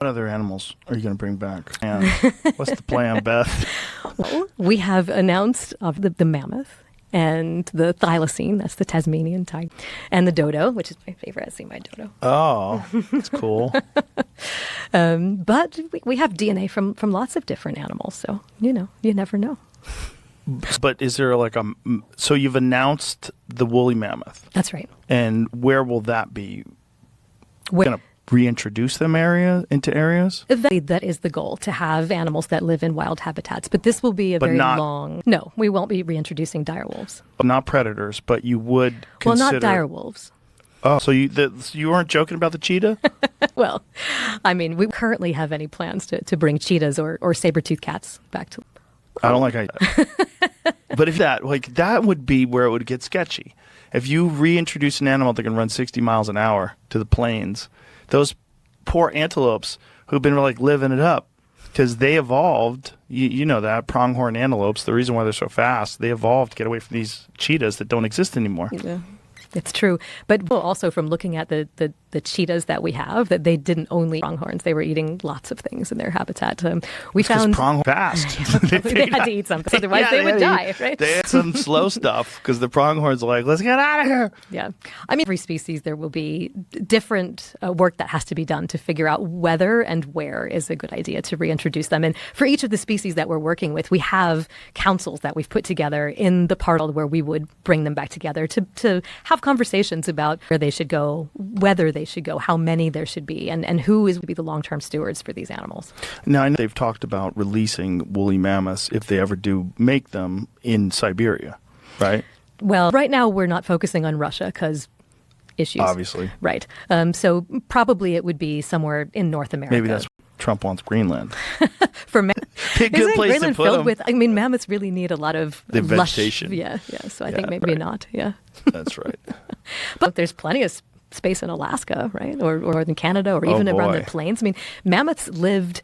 What other animals are you going to bring back? And what's the plan, Beth? Well, we have announced of the mammoth and the thylacine, that's the Tasmanian tiger, and the dodo, which is my favorite. I've seen my dodo. Oh, that's cool. But we have DNA from lots of different animals, so, you never know. But is there so you've announced the woolly mammoth. That's right. And where will that be? We're going to reintroduce them into areas? That is the goal, to have animals that live in wild habitats. But this will be long... No, we won't be reintroducing dire wolves. Not predators, but you would consider... Well, not dire wolves. Oh, so you weren't joking about the cheetah? Well, I mean, we currently have any plans to bring cheetahs or saber-toothed cats back to... I don't like that. But if that would be where it would get sketchy. If you reintroduce an animal that can run 60 miles an hour to the plains, those poor antelopes who've been living it up because they evolved, you know that, pronghorn antelopes, the reason why they're so fast, they evolved to get away from these cheetahs that don't exist anymore. Yeah. It's true. But also from looking at the cheetahs that we have, that they didn't only pronghorns. They were eating lots of things in their habitat. We found pronghorn fast. they had to eat something. Otherwise they would die, right? They had some slow stuff because the pronghorns are like, let's get out of here. Yeah. I mean, every species, there will be different work that has to be done to figure out whether and where is a good idea to reintroduce them. And for each of the species that we're working with, we have councils that we've put together in the part where we would bring them back together to have conversations about where they should go, whether they should go, how many there should be, and who would be the long-term stewards for these animals. Now, I know they've talked about releasing woolly mammoths if they ever do make them in Siberia, right? Well, right now we're not focusing on Russia because issues. Obviously. Right. So probably it would be somewhere in North America. Maybe that's Trump wants Greenland. For Be a good place Greenland to put filled them. with, I mean, mammoths really need a lot of The lush, vegetation. Yeah. So I think maybe not. Yeah. That's right. But there's plenty of space in Alaska, right? Or northern Canada, or even around the plains. I mean, mammoths lived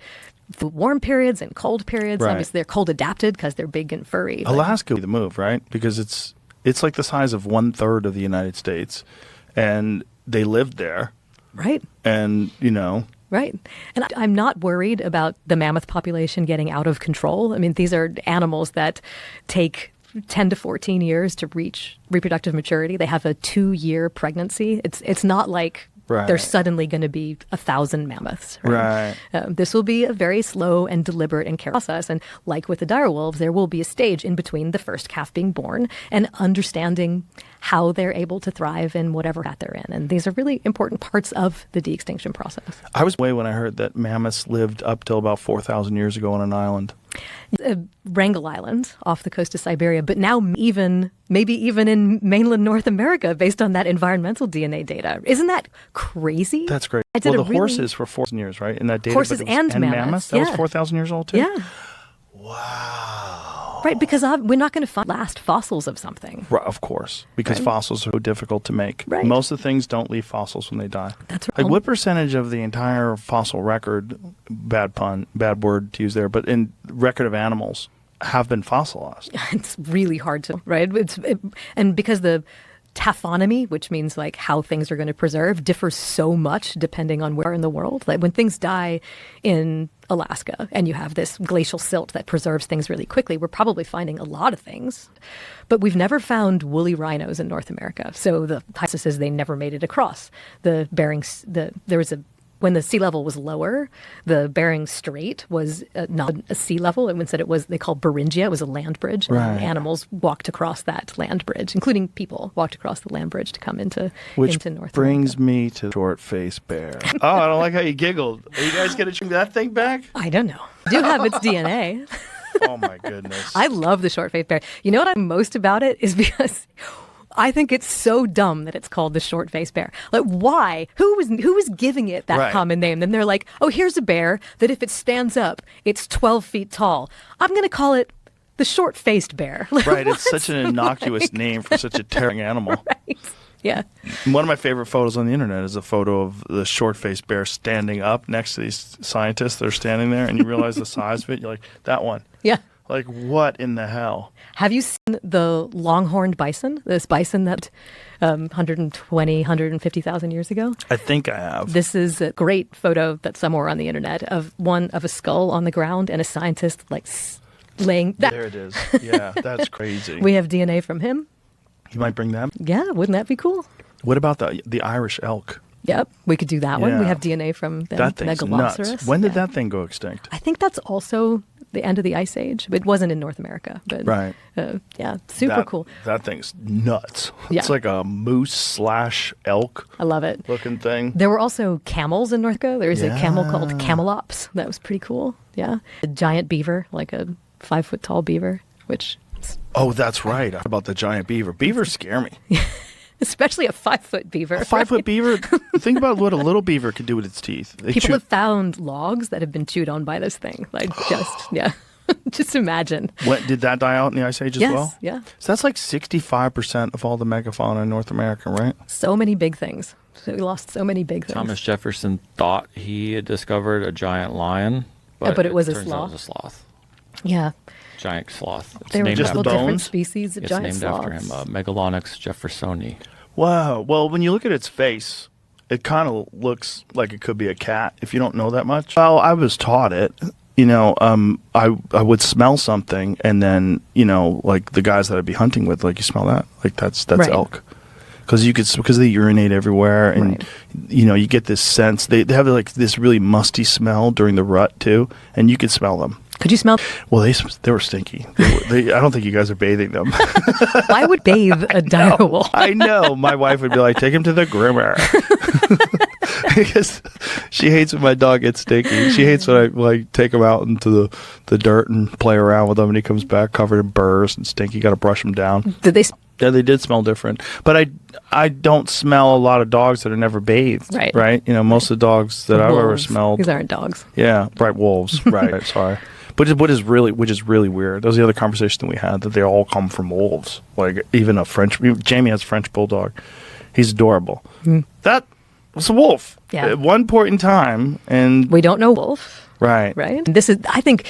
through warm periods and cold periods. Right. Obviously, they're cold adapted because they're big and furry. Alaska would be the move, right? Because it's like the size of 1/3 of the United States, and they lived there. Right. And, Right. And I'm not worried about the mammoth population getting out of control. I mean, these are animals that take 10 to 14 years to reach reproductive maturity. They have a 2-year pregnancy. It's not like there's suddenly going to be 1,000 mammoths. Right. This will be a very slow and deliberate and careful process. And like with the dire wolves, there will be a stage in between the first calf being born and understanding how they're able to thrive in whatever habitat they're in. And these are really important parts of the de-extinction process. I was away when I heard that mammoths lived up till about 4,000 years ago on an island. Wrangel Island off the coast of Siberia, but now maybe even in mainland North America based on that environmental DNA data. Isn't that crazy? That's great. Well, horses were 4,000 years, right? In that data, horses and mammoths. That was 4,000 years old too? Yeah. Wow. Right, because we're not going to find last fossils of something. Right, of course, because fossils are so difficult to make. Right. Most of the things don't leave fossils when they die. That's right. Like what percentage of the entire fossil record, bad pun, bad word to use there, but in record of animals have been fossilized? It's really hard to, right? And because the taphonomy, which means like how things are going to preserve, differs so much depending on where in the world. Like when things die in Alaska and you have this glacial silt that preserves things really quickly, we're probably finding a lot of things. But we've never found woolly rhinos in North America. So the hypothesis is they never made it across the when the sea level was lower, the Bering Strait was not a sea level. Instead, they called Beringia. It was a land bridge. Right. And animals walked across that land bridge, including people walked across the land bridge to come into North America. Which brings me to short-faced bear. Oh, I don't like how you giggled. Are you guys going to bring that thing back? I don't know. I do have its DNA. Oh, my goodness. I love the short-faced bear. You know what I'm most about it is because I think it's so dumb that it's called the short-faced bear. Like, why? Who was giving it that common name? Then they're like, oh, here's a bear that if it stands up, it's 12 feet tall. I'm going to call it the short-faced bear. Like, right. It's such an innocuous name for such a terrifying animal. Right. Yeah. One of my favorite photos on the internet is a photo of the short-faced bear standing up next to these scientists that are standing there, and you realize the size of it. You're like, that one. Yeah. Like, what in the hell? Have you seen the longhorned bison? This bison that 120, 150,000 years ago? I think I have. This is a great photo that's somewhere on the internet of a skull on the ground and a scientist like laying that. There it is. Yeah, that's crazy. We have DNA from him. You might bring that? Yeah, wouldn't that be cool? What about the Irish elk? Yep, we could do that one. Yeah. We have DNA from the That thing's Megaloceros. nuts. When did that thing go extinct? I think that's also the end of the Ice Age. It wasn't in North America, but Right. Yeah, super cool. That thing's nuts. Yeah. It's like a moose / elk I love it. looking thing. There were also camels in North America. There was a camel called Yeah. Camelops. That was pretty cool. Yeah, a giant beaver, like a 5-foot tall beaver, which Oh, that's right. About the giant beaver. Beavers scare me. especially a 5-foot beaver. A 5-foot beaver. Think about what a little beaver could do with its teeth. They People chew- have found logs that have been chewed on by this thing. Like yeah, just imagine. What, did that die out in the Ice Age as Yes, well? yeah. So that's like 65% of all the megafauna in North America, right? So many big things. So we lost so many big things. Thomas Jefferson thought he had discovered a giant lion, but it was a turns out sloth. it was a sloth. Yeah, Giant sloth. It's there were named just several the different bones? species of It's giant named sloths. after him, Megalonyx jeffersoni. Wow. Well, when you look at its face, it kind of looks like it could be a cat if you don't know that much. Well, I was taught it. I would smell something, and then like the guys that I'd be hunting with, like, you smell that, like that's Right. elk, because they urinate everywhere, and Right. you get this sense they have like this really musty smell during the rut too, and you could smell them. Could you smell? Well, they were stinky. I don't think you guys are bathing them. Why would bathe a dire wolf? I know. My wife would be like, take him to the groomer. Because she hates when my dog gets stinky. She hates when I like take him out into the dirt and play around with him, and he comes back covered in burrs and stinky. Got to brush him down. Did they? Yeah, they did smell different. But I don't smell a lot of dogs that are never bathed. Right. Right? Most of the dogs that I've ever Wolves. smelled. These aren't dogs. Yeah, right, wolves. Right, sorry. But which is really weird. That was the other conversation that we had, that they all come from wolves. Like, even Jamie has a French bulldog. He's adorable. That was a wolf Yeah. at one point in time, and We don't know wolf. right. Right. I think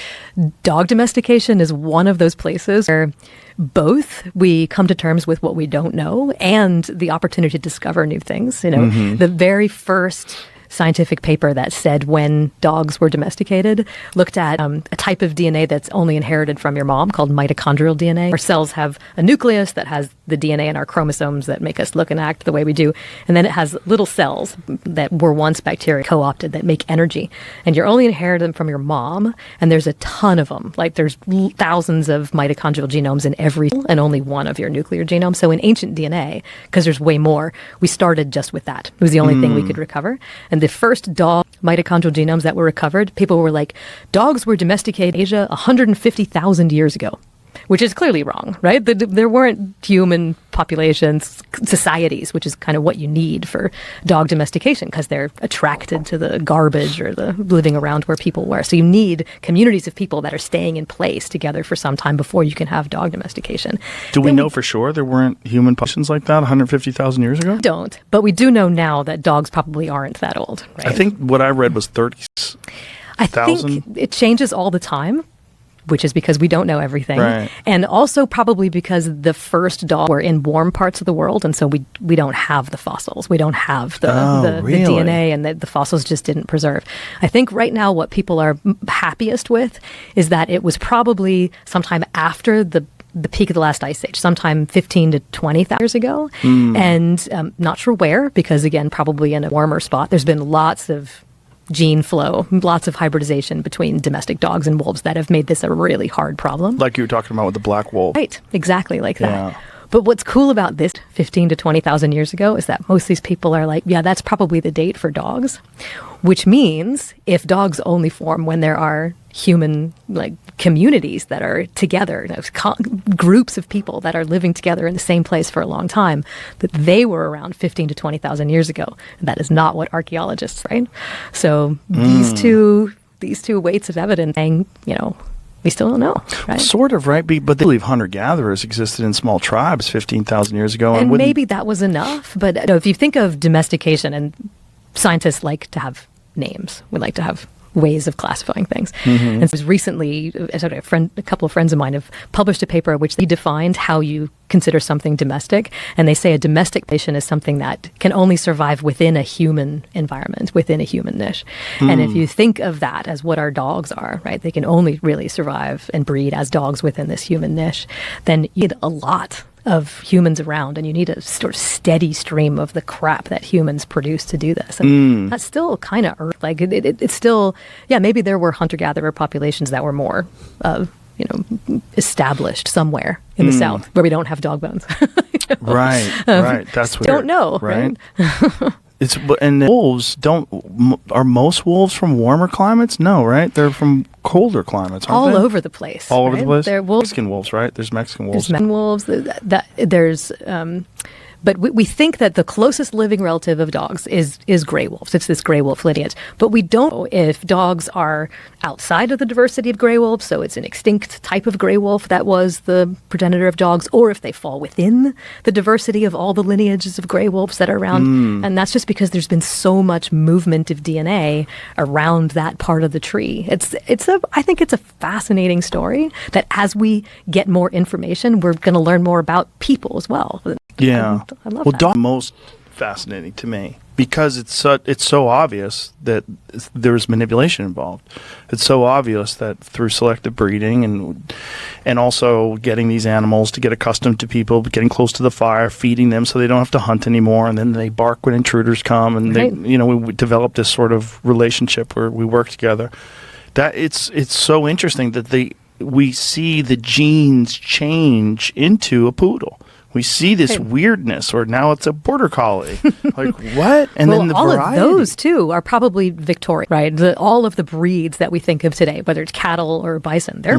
dog domestication is one of those places where both we come to terms with what we don't know and the opportunity to discover new things. The very first scientific paper that said when dogs were domesticated looked at a type of DNA that's only inherited from your mom called mitochondrial DNA. Our cells have a nucleus that has the DNA in our chromosomes that make us look and act the way we do. And then it has little cells that were once bacteria co-opted that make energy. And you're only inherited them from your mom. And there's a ton of them. Like there's thousands of mitochondrial genomes in every cell and only one of your nuclear genome. So in ancient DNA, because there's way more, we started just with that. It was the only thing we could recover. And the first dog mitochondrial genomes that were recovered, people were like, dogs were domesticated in Asia 150,000 years ago, which is clearly wrong, right? There weren't human populations, societies, which is kind of what you need for dog domestication because they're attracted to the garbage or the living around where people were. So you need communities of people that are staying in place together for some time before you can have dog domestication. Do we know for sure there weren't human populations like that 150,000 years ago? Don't, but we do know now that dogs probably aren't that old, right? I think what I read was 30,000. I think it changes all the time, which is because we don't know everything. Right. And also probably because the first dogs were in warm parts of the world, and so we don't have the fossils. We don't have the really? DNA, and the fossils just didn't preserve. I think right now what people are happiest with is that it was probably sometime after the peak of the last ice age, sometime 15 to 20,000 years ago. And not sure where, because again, probably in a warmer spot. There's been lots of gene flow, lots of hybridization between domestic dogs and wolves that have made this a really hard problem. Like you were talking about with the black wolf. Right, exactly like that. Yeah. But what's cool about this 15 to 20,000 years ago is that most of these people are like, yeah, that's probably the date for dogs, which means if dogs only form when there are human like communities that are together, groups of people that are living together in the same place for a long time, that they were around 15 to 20,000 years ago. And that is not what archaeologists, right? So these two weights of evidence saying, we still don't know, right? Sort of, right? But they believe hunter-gatherers existed in small tribes 15,000 years ago. And maybe that was enough. But if you think of domestication, and scientists like to have names, we like to have ways of classifying things. And so recently, a couple of friends of mine have published a paper which they defined how you consider something domestic. And they say a domestic patient is something that can only survive within a human environment, within a human niche. And if you think of that as what our dogs are, right, they can only really survive and breed as dogs within this human niche, then you need a lot of humans around, and you need a sort of steady stream of the crap that humans produce to do this. And that's still kind of like it's still, yeah, maybe there were hunter-gatherer populations that were more established somewhere in the South where we don't have dog bones. Right. That's what don't know, right? And the wolves are most wolves from warmer climates? No, right? They're from colder climates, aren't all they? over the place. All over right? the place? They're wolves. Mexican wolves, right? There's Mexican wolves. There's Mexican wolves. But we think that the closest living relative of dogs is gray wolves. It's this gray wolf lineage. But we don't know if dogs are outside of the diversity of gray wolves, so it's an extinct type of gray wolf that was the progenitor of dogs, or if they fall within the diversity of all the lineages of gray wolves that are around. And that's just because there's been so much movement of DNA around that part of the tree. I think it's a fascinating story that as we get more information, we're going to learn more about people as well. Yeah. I love that. Dogs are most fascinating to me because it's so obvious that there's manipulation involved. It's so obvious that through selective breeding and also getting these animals to get accustomed to people, getting close to the fire, feeding them so they don't have to hunt anymore, and then they bark when intruders come, and right. we develop this sort of relationship where we work together. That it's so interesting that we see the genes change into a poodle. We see this weirdness, or now it's a border collie. Like, what? And then the all variety. of those, too, are probably Victorian, right? All of the breeds that we think of today, whether it's cattle or bison, they're,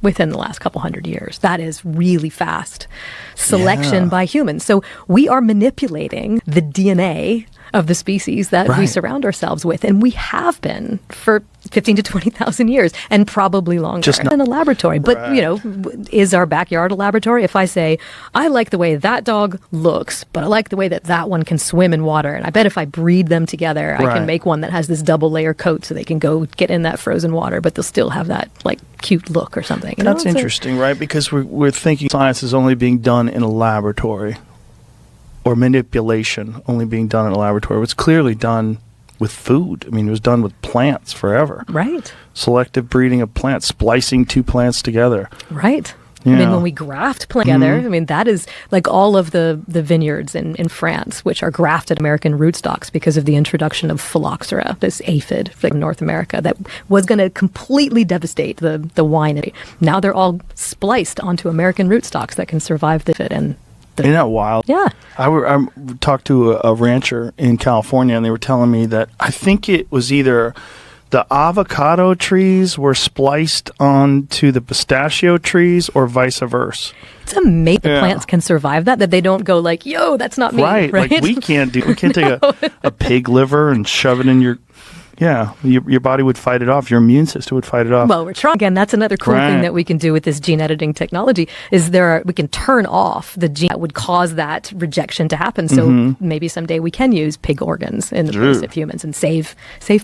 within the last couple hundred years. That is really fast selection by humans. So we are manipulating the DNA of the species that we surround ourselves with. And we have been for 15 to 20,000 years, and probably longer. Just not in a laboratory. But, is our backyard a laboratory? If I say, I like the way that dog looks, but I like the way that one can swim in water, and I bet if I breed them together, I can make one that has this double layer coat so they can go get in that frozen water, but they'll still have that, like, cute look or something. That's interesting, right? Because we're thinking science is only being done in a laboratory, or manipulation only being done in a laboratory. It's clearly done with food. I mean, it was done with plants forever. Right. Selective breeding of plants, splicing two plants together. Right. Yeah. I mean, when we graft plants together, I mean, that is like all of the vineyards in France, which are grafted American rootstocks because of the introduction of phylloxera, this aphid in North America that was going to completely devastate the wine. Now they're all spliced onto American rootstocks that can survive the aphid. And isn't that wild? Yeah. I talked to a rancher in California, and they were telling me that I think it was either the avocado trees were spliced onto the pistachio trees or vice versa. It's amazing plants can survive that they don't go like, yo, that's not me. Right. Like we can't take a pig liver and shove it in your... Yeah, your body would fight it off. Your immune system would fight it off. Well, we're trying. Again, that's another cool thing that we can do with this gene editing technology is we can turn off the gene that would cause that rejection to happen. So maybe someday we can use pig organs in the place of humans and save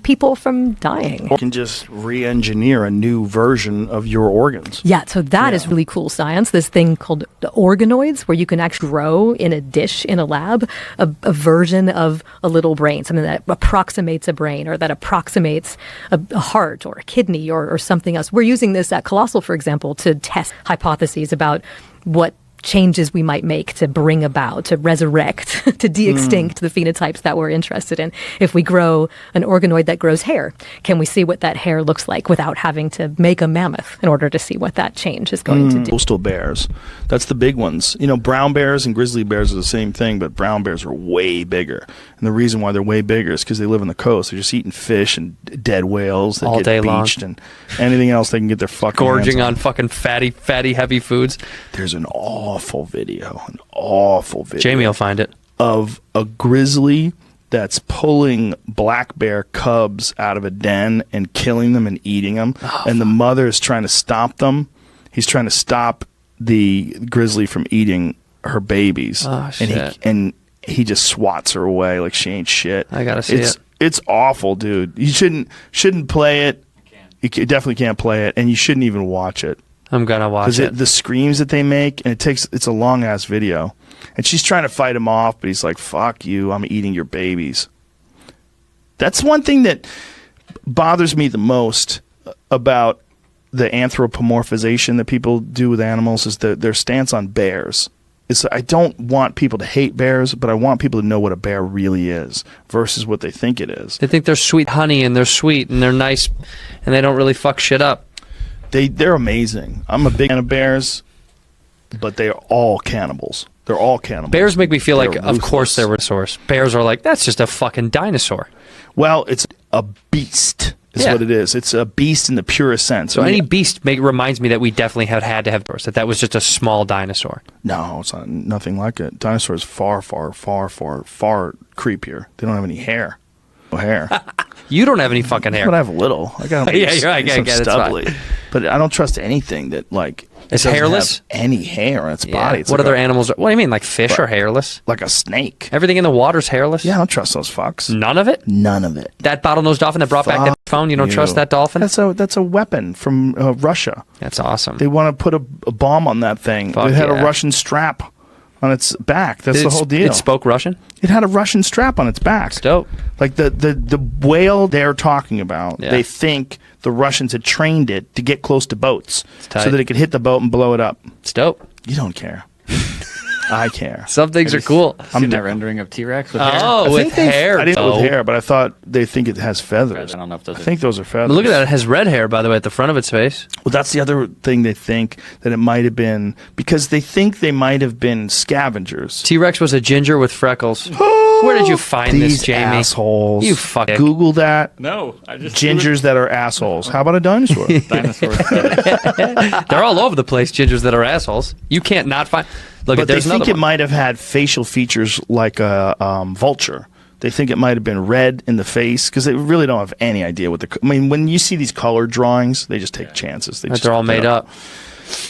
people from dying. You can just re-engineer a new version of your organs. Yeah, so that is really cool science. This thing called the organoids, where you can actually grow in a dish in a lab a version of a little brain, something that approximates a brain or that approximates a heart or a kidney or something else. We're using this at Colossal, for example, to test hypotheses about what changes we might make to bring about, to resurrect, to de-extinct the phenotypes that we're interested in. If we grow an organoid that grows hair, can we see what that hair looks like without having to make a mammoth in order to see what that change is going to do? Coastal bears. That's the big ones. Brown bears and grizzly bears are the same thing, but brown bears are way bigger. And the reason why they're way bigger is because they live on the coast. They're just eating fish and dead whales that all get day beached long. And anything else they can get their fucking gorging hands on fucking fatty, heavy foods. There's an awful video. Jamie will find it. Of a grizzly that's pulling black bear cubs out of a den and killing them and eating them. And the mother is trying to stop them. He's trying to stop the grizzly from eating her babies. Oh, shit. And he just swats her away like she ain't shit. I gotta see it. It's awful, dude. You shouldn't play it. You definitely can't play it, and you shouldn't even watch it. I'm gonna watch it. The screams that they make, and it's a long ass video, and she's trying to fight him off, but he's like, "Fuck you! I'm eating your babies." That's one thing that bothers me the most about the anthropomorphization that people do with animals is their stance on bears. I don't want people to hate bears, but I want people to know what a bear really is versus what they think it is. They think they're sweet honey and they're sweet and they're nice and they don't really fuck shit up. They're amazing. I'm a big fan of bears, but they are all cannibals. They're all cannibals. Bears make me feel like, They're of course, ruthless. they're dinosaurs. Bears are like, that's just a fucking dinosaur. Well, it's a beast is Yeah. what it is. It's a beast in the purest sense. So any beast reminds me that we definitely had to have dinosaurs, that was just a small dinosaur. No, it's not, nothing like it. Dinosaurs far creepier. They don't have any hair. No hair. You don't have any fucking hair. But I have a little. I got Yeah, you're right. some I get it. It's stubbly. But I don't trust anything that It's doesn't hairless? have any hair on its body. It's What like other animals? What do you mean, like fish are hairless? like a snake. Everything in the water's hairless? Yeah, I don't trust those fucks. None of it? None of it. That bottlenose dolphin that brought back that Fuck phone, you don't trust that dolphin? That's a weapon from Russia. That's awesome. They want to put a bomb on that thing. Fuck It had yeah. a Russian strap on its back. That's Did the it- whole deal. It spoke Russian? It had a Russian strap on its back. It's dope. Like the whale they're talking about, Yeah. they think the Russians had trained it to get close to boats tight. so that it could hit the boat and blow it up. It's dope. You don't care. I care. Some things are cool. Seen that rendering of T-Rex with hair? Oh, I with think they- hair. I didn't know though. with hair, but I thought they think it has feathers. I don't know if those I are... think those are feathers. Look at that. It has red hair, by the way, at the front of its face. Well, that's the other thing they think that it might have been because they think they might have been scavengers. T-Rex was a ginger with freckles. Where did you find These this, Jamie? assholes. You fuck. Google that. No, I just... Gingers that are assholes. How about a dinosaur? Dinosaurs. They're all over the place, gingers that are assholes. You can't not find... Look, But they there's another think it one. might have had facial features like a vulture. They think it might have been red in the face because they really don't have any idea what the. I mean, when you see these color drawings, they just take chances. They That just, they're all made up.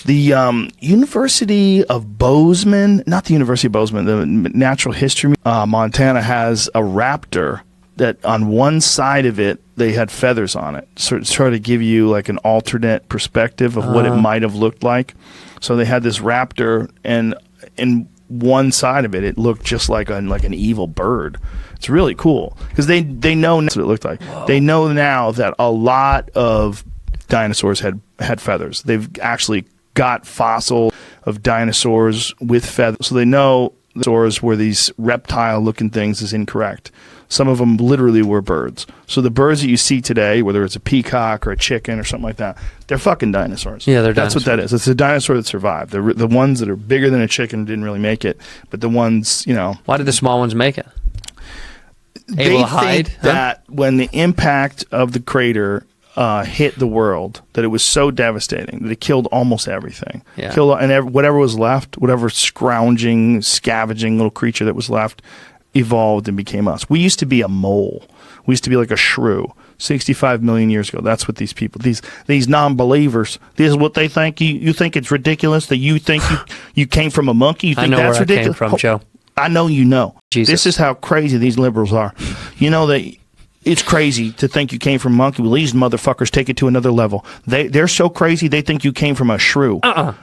The University of Bozeman, not the University of Bozeman, the Natural History, Montana has a raptor that on one side of it they had feathers on it, so to try to give you like an alternate perspective of what it might have looked like. So they had this raptor, and in one side of it, it looked just like an evil bird. It's really cool because they know that's what it looked like. Whoa. They know now that a lot of dinosaurs had feathers. They've actually got fossil of dinosaurs with feathers, so they know dinosaurs were these reptile-looking things is incorrect. Some of them literally were birds. So the birds that you see today, whether it's a peacock or a chicken or something like that, they're fucking dinosaurs. Yeah, they're That's what that is. It's a dinosaur that survived. The ones that are bigger than a chicken didn't really make it, but the ones, Why did the small ones make it? they Able to hide? think that when the impact of the crater hit the world, that it was so devastating that it killed almost everything. Yeah. Killed whatever was left, whatever scrounging, scavenging little creature that was left, evolved and became us. We used to be a mole. We used to be like a shrew. 65 million years ago. That's what these people, these non-believers, this is what they think. You think it's ridiculous that you think you came from a monkey? You think I know that's where ridiculous? I came from, Joe. I know you know. Jesus. This is how crazy these liberals are. You know that it's crazy to think you came from a monkey. Well, these motherfuckers take it to another level. They're so crazy they think you came from a shrew.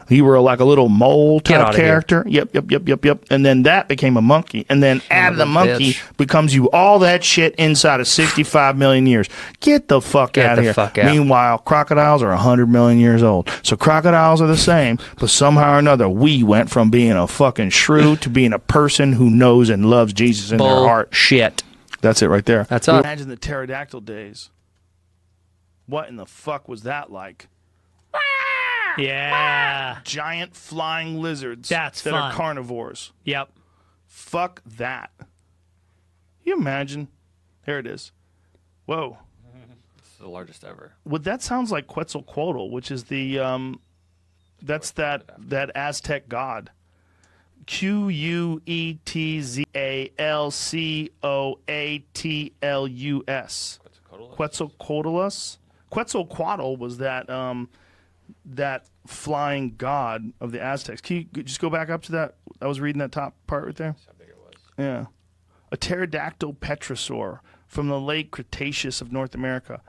You were like a little mole Get type outta here. character. Yep. And then that became a monkey. And then out of the of a monkey bitch. becomes you all that shit inside of 65 million years. Get the fuck Get out the of here. fuck out. Meanwhile, crocodiles are 100 million years old. So crocodiles are the same, but somehow or another we went from being a fucking shrew to being a person who knows and loves Jesus in their heart. Bullshit. That's it right there. That's us. Imagine the pterodactyl days. What in the fuck was that like? Yeah. Giant flying lizards That's that fun. are carnivores. Yep. Fuck that. You imagine? There it is. Whoa. This is the largest ever. Well, that sounds like Quetzalcoatl, which is the that's that Aztec god. Quetzalcoatlus. Quetzalcoatlus. Quetzalcoatl was that flying god of the Aztecs. Can you just go back up to that? I was reading that top part right there. How big it was. Yeah. A pterodactyl petrosaur from the late Cretaceous of North America.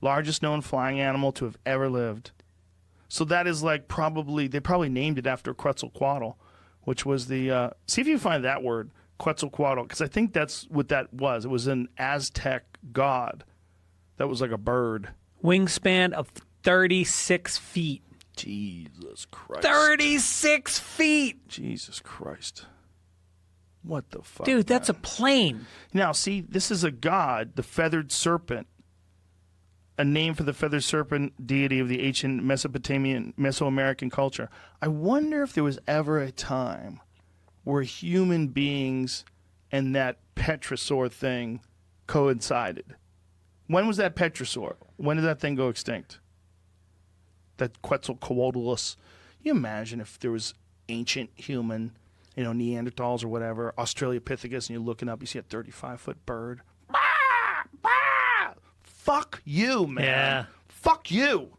Largest known flying animal to have ever lived. So that is like they probably named it after Quetzalcoatl, which was the, see if you find that word, Quetzalcoatl, because I think that's what that was. It was an Aztec god that was like a bird. Wingspan of 36 feet. Jesus Christ. 36 feet! Jesus Christ. What the fuck? Dude, that's a man? plane. Now, see, this is a god, the feathered serpent, a name for the feathered serpent deity of the ancient Mesoamerican culture. I wonder if there was ever a time where human beings and that petrosaur thing coincided. When was that petrosaur? When did that thing go extinct? That Quetzalcoatlus. You imagine if there was ancient human, Neanderthals or whatever, Australopithecus, and you're looking up, you see a 35-foot bird. Bah! Bah! Fuck you, man. Yeah. Fuck you.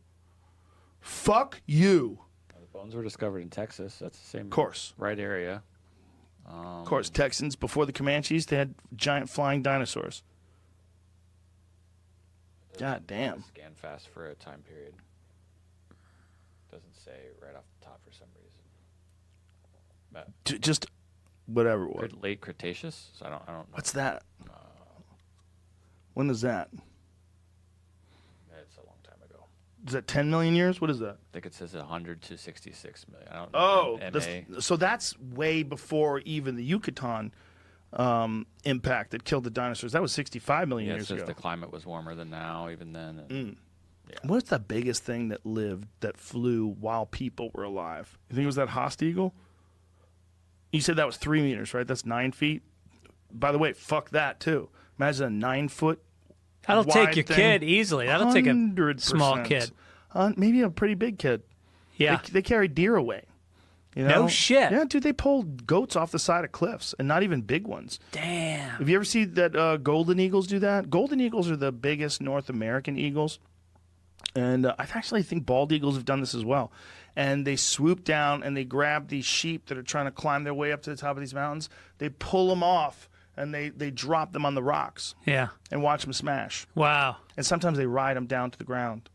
Fuck you. The bones were discovered in Texas. That's the same. Of course. Right area. Of course, Texans, before the Comanches, they had giant flying dinosaurs. God damn. Scan fast for a time period. Doesn't say right off the top for some reason. But Just whatever it was. late Cretaceous. So I don't know. What's that? When is that? It's a long time ago. Is that 10 million years? What is that? I think it says 100 to 66 million. I don't Oh, know. so that's way before even the Yucatan impact that killed the dinosaurs. That was 65 million Yeah, it years says ago. the climate was warmer than now, even then. And, yeah. What's the biggest thing that flew while people were alive? You think it was that Haast eagle? You said that was 3 meters, right? That's 9 feet. By the way, fuck that too. Imagine a 9 foot. That'll take wide your thing. kid easily. That'll take a 100%. small kid. Maybe a pretty big kid. Yeah. They carry deer away. No shit. Yeah, dude, they pull goats off the side of cliffs, and not even big ones. Damn. Have you ever seen that golden eagles do that? Golden eagles are the biggest North American eagles. And I actually think bald eagles have done this as well. And they swoop down and they grab these sheep that are trying to climb their way up to the top of these mountains. They pull them off and they drop them on the rocks Yeah. and watch them smash. Wow. And sometimes they ride them down to the ground.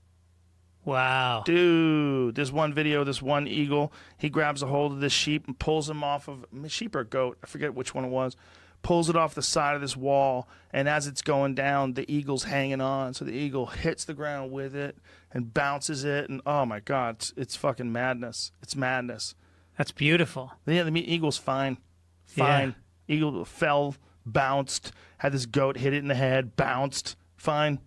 Wow. Dude, there's one video, this one eagle, he grabs a hold of this sheep and pulls him off of sheep or goat, I forget which one it was, pulls it off the side of this wall, and as it's going down, the eagle's hanging on, so the eagle hits the ground with it and bounces it, and oh my God, it's fucking madness. It's madness. That's beautiful. Yeah, the eagle's fine. Fine. Eagle fell, bounced, had this goat hit it in the head, bounced, fine.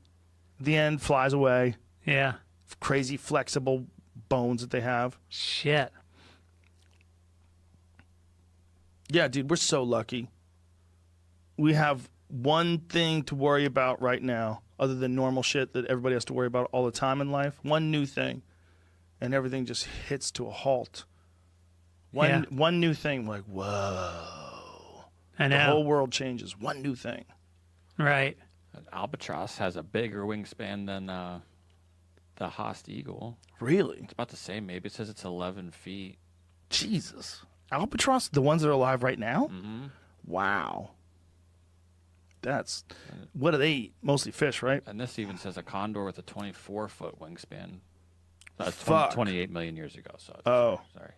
At the end, flies away. Yeah. Crazy flexible bones that they have. Shit. Yeah, dude, we're so lucky. We have one thing to worry about right now, other than normal shit that everybody has to worry about all the time in life. One new thing, and everything just hits to a halt. One new thing, like, whoa. I know. The whole world changes. One new thing. Right. An albatross has a bigger wingspan than the Haast eagle. Really? It's about the same, maybe. It says it's 11 feet. Jesus. Albatross, the ones that are alive right now? Mm-hmm. Wow. What do they eat? Mostly fish, right? And this even says a condor with a 24-foot wingspan. Fuck. 28 million years ago. So sorry.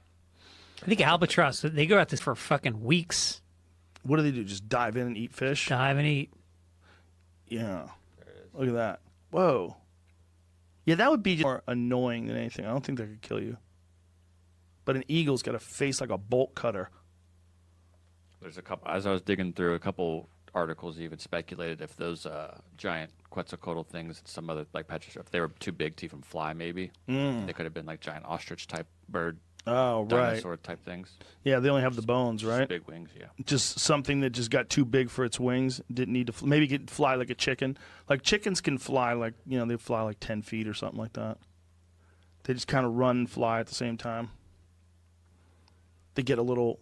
I think albatross, they go at this for fucking weeks. What do they do? Just dive in and eat fish? Dive and eat. Yeah. There it is. Look at that. Whoa. Yeah, that would be more annoying than anything. I don't think that could kill you. But an eagle's got a face like a bolt cutter. There's a couple. As I was digging through, a couple articles even speculated if those giant Quetzalcoatl things, some other like petrosaur, if they were too big to even fly, maybe they could have been like giant ostrich type bird, Oh, right. dinosaur type things. Yeah, they only have the bones, Just right? big wings, yeah. Just something that just got too big for its wings. Didn't need to maybe get fly like a chicken. Like chickens can fly like, they fly like 10 feet or something like that. They just kind of run and fly at the same time. They get a little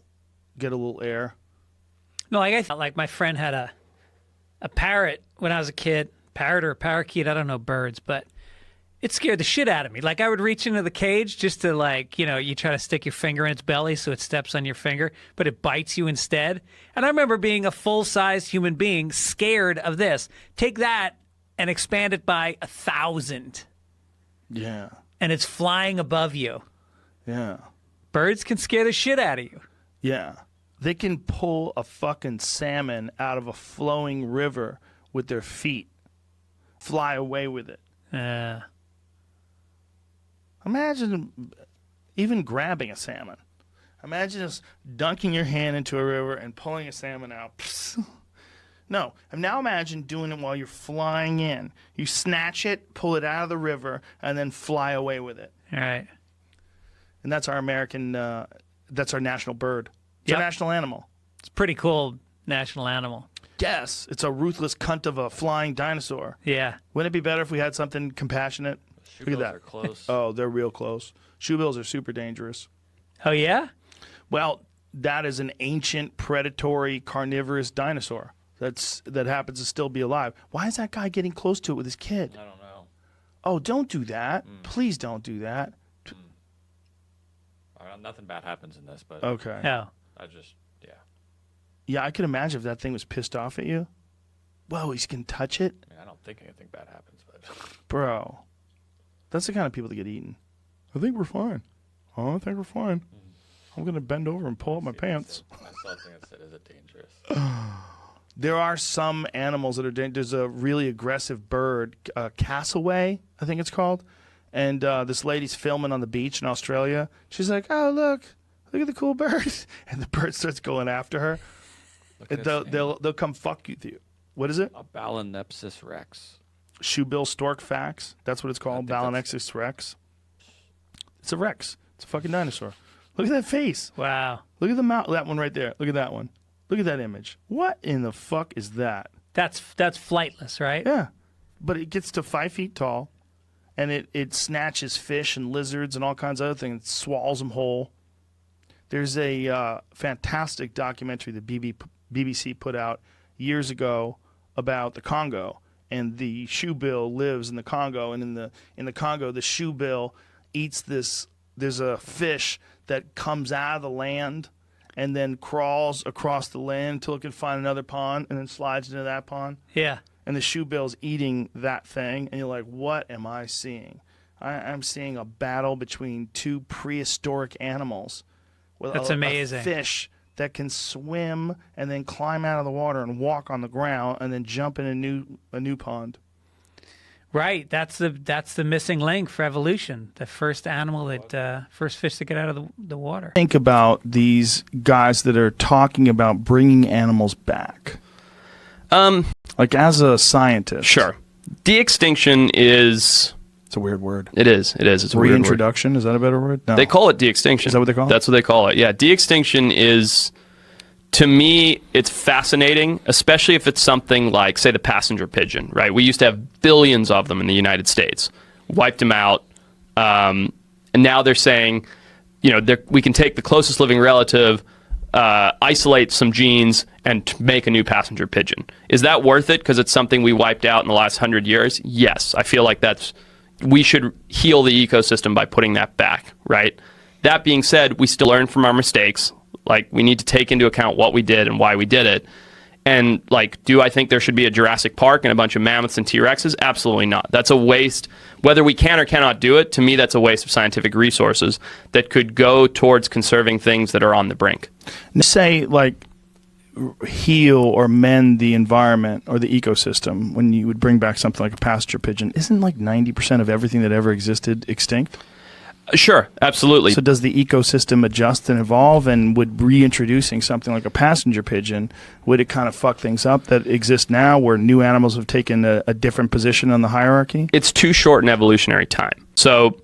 air. No, like I thought, like my friend had a parrot when I was a kid. Parrot or parakeet, I don't know birds, but It scared the shit out of me. Like, I would reach into the cage just to, like, you try to stick your finger in its belly so it steps on your finger, but it bites you instead. And I remember being a full-sized human being scared of this. Take that and expand it by 1,000. Yeah. And it's flying above you. Yeah. Birds can scare the shit out of you. Yeah. They can pull a fucking salmon out of a flowing river with their feet. Fly away with it. Imagine even grabbing a salmon. Imagine just dunking your hand into a river and pulling a salmon out. No. And now imagine doing it while you're flying in. You snatch it, pull it out of the river, and then fly away with it. All right. And that's our American, that's our national bird. It's our national animal. It's a pretty cool national animal. Yes, it's a ruthless cunt of a flying dinosaur. Yeah. Wouldn't it be better if we had something compassionate? Look at that. Are close. Oh, they're real close. Shoebills are super dangerous. Oh, yeah? Well, that is an ancient predatory carnivorous dinosaur that happens to still be alive. Why is that guy getting close to it with his kid? I don't know. Oh, don't do that. Please don't do that. Nothing bad happens in this, but Okay. Oh. Yeah, I could imagine if that thing was pissed off at you. Whoa, he's going to touch it? I don't think anything bad happens, but Bro, that's the kind of people that get eaten. I think we're fine. Oh, I think we're fine. I'm going to bend over and pull up my pants. I still think is it dangerous? There are some animals that are dangerous. There's a really aggressive bird, cassowary, I think it's called. And this lady's filming on the beach in Australia. She's like, oh, look at the cool bird. And the bird starts going after her. They'll come fuck you. What is it? A Balanopsis rex. Shoebill stork fax. That's what it's called. Balanopsis rex. It's a rex. It's a fucking dinosaur. Look at that face. Wow. Look at the mouth. That one right there. Look at that one. Look at that image. What in the fuck is that? That's flightless, right? Yeah. But it gets to 5 feet tall, and it snatches fish and lizards and all kinds of other things. It swallows them whole. There's a fantastic documentary that BBC put out years ago about the Congo, and the shoebill lives in the Congo, and in the Congo, the shoebill eats this. There's a fish that comes out of the land and then crawls across the land until it can find another pond and then slides into that pond. Yeah. And the shoebill's eating that thing, and you're like, what am I seeing? I'm seeing a battle between two prehistoric animals. With That's amazing. A fish that can swim and then climb out of the water and walk on the ground and then jump in a new pond. Right. That's the missing link for evolution. The first animal first fish to get out of the water. Think about these guys that are talking about bringing animals back. Like as a scientist. Sure. De-extinction is... It's a weird word. It is. It's a weird word. Reintroduction, is that a better word? No. They call it de-extinction. Is that what they call it? That's what they call it. Yeah, de-extinction is, to me, it's fascinating, especially if it's something like, say, the passenger pigeon, right? We used to have billions of them in the United States. Wiped them out. And now they're saying, we can take the closest living relative, isolate some genes, and make a new passenger pigeon. Is that worth it because it's something we wiped out in the last 100 years? Yes. I feel like we should heal the ecosystem by putting that back, right? That being said, we still learn from our mistakes. Like, we need to take into account what we did and why we did it. And, do I think there should be a Jurassic Park and a bunch of mammoths and T-Rexes? Absolutely not. That's a waste. Whether we can or cannot do it, to me, that's a waste of scientific resources that could go towards conserving things that are on the brink. Say, heal or mend the environment or the ecosystem when you would bring back something like a passenger pigeon. Isn't 90% of everything that ever existed extinct? Sure, absolutely. So does the ecosystem adjust and evolve, and would reintroducing something like a passenger pigeon, would it kind of fuck things up that exist now where new animals have taken a different position on the hierarchy? It's too short an evolutionary time. So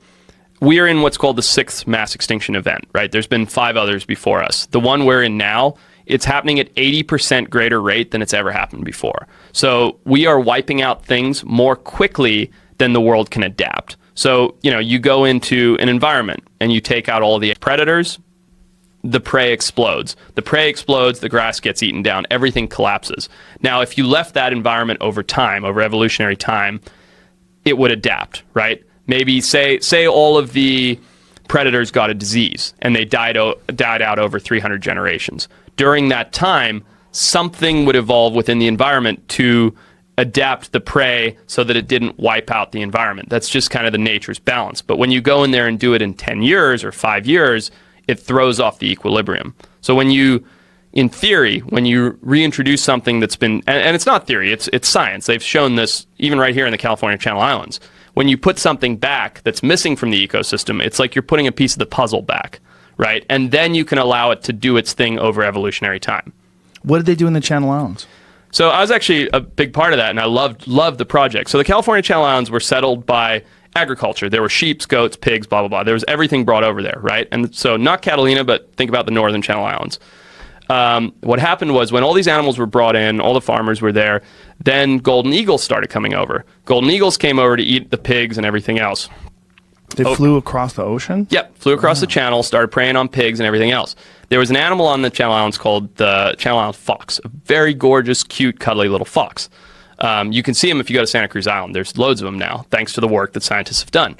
we are in what's called the 6th mass extinction event, right? There's been 5 others before us. The one we're in now, it's happening at 80% greater rate than it's ever happened before. So we are wiping out things more quickly than the world can adapt. So, you go into an environment and you take out all the predators, the prey explodes. The prey explodes, the grass gets eaten down, everything collapses. Now, if you left that environment over time, over evolutionary time, it would adapt, right? maybe say all of the predators got a disease and they died out over 300 generations. During that time, something would evolve within the environment to adapt the prey so that it didn't wipe out the environment. That's just kind of the nature's balance. But when you go in there and do it in 10 years or 5 years, it throws off the equilibrium. So when you, in theory, when you reintroduce something that's been, and it's not theory, it's science. They've shown this even right here in the California Channel Islands. When you put something back that's missing from the ecosystem, it's like you're putting a piece of the puzzle back, right? And then you can allow it to do its thing over evolutionary time. What did they do in the Channel Islands? So I was actually a big part of that, and I loved the project. So the California Channel Islands were settled by agriculture. There were sheep, goats, pigs, blah, blah, blah. There was everything brought over there, right? And so not Catalina, but think about the northern Channel Islands. What happened was when all these animals were brought in, all the farmers were there, then golden eagles started coming over. Golden eagles came over to eat the pigs and everything else. They flew across the ocean? Yep, flew across the channel, started preying on pigs and everything else. There was an animal on the Channel Islands called the Channel Island fox, a very gorgeous, cute, cuddly little fox. You can see them if you go to Santa Cruz Island. There's loads of them now, thanks to the work that scientists have done.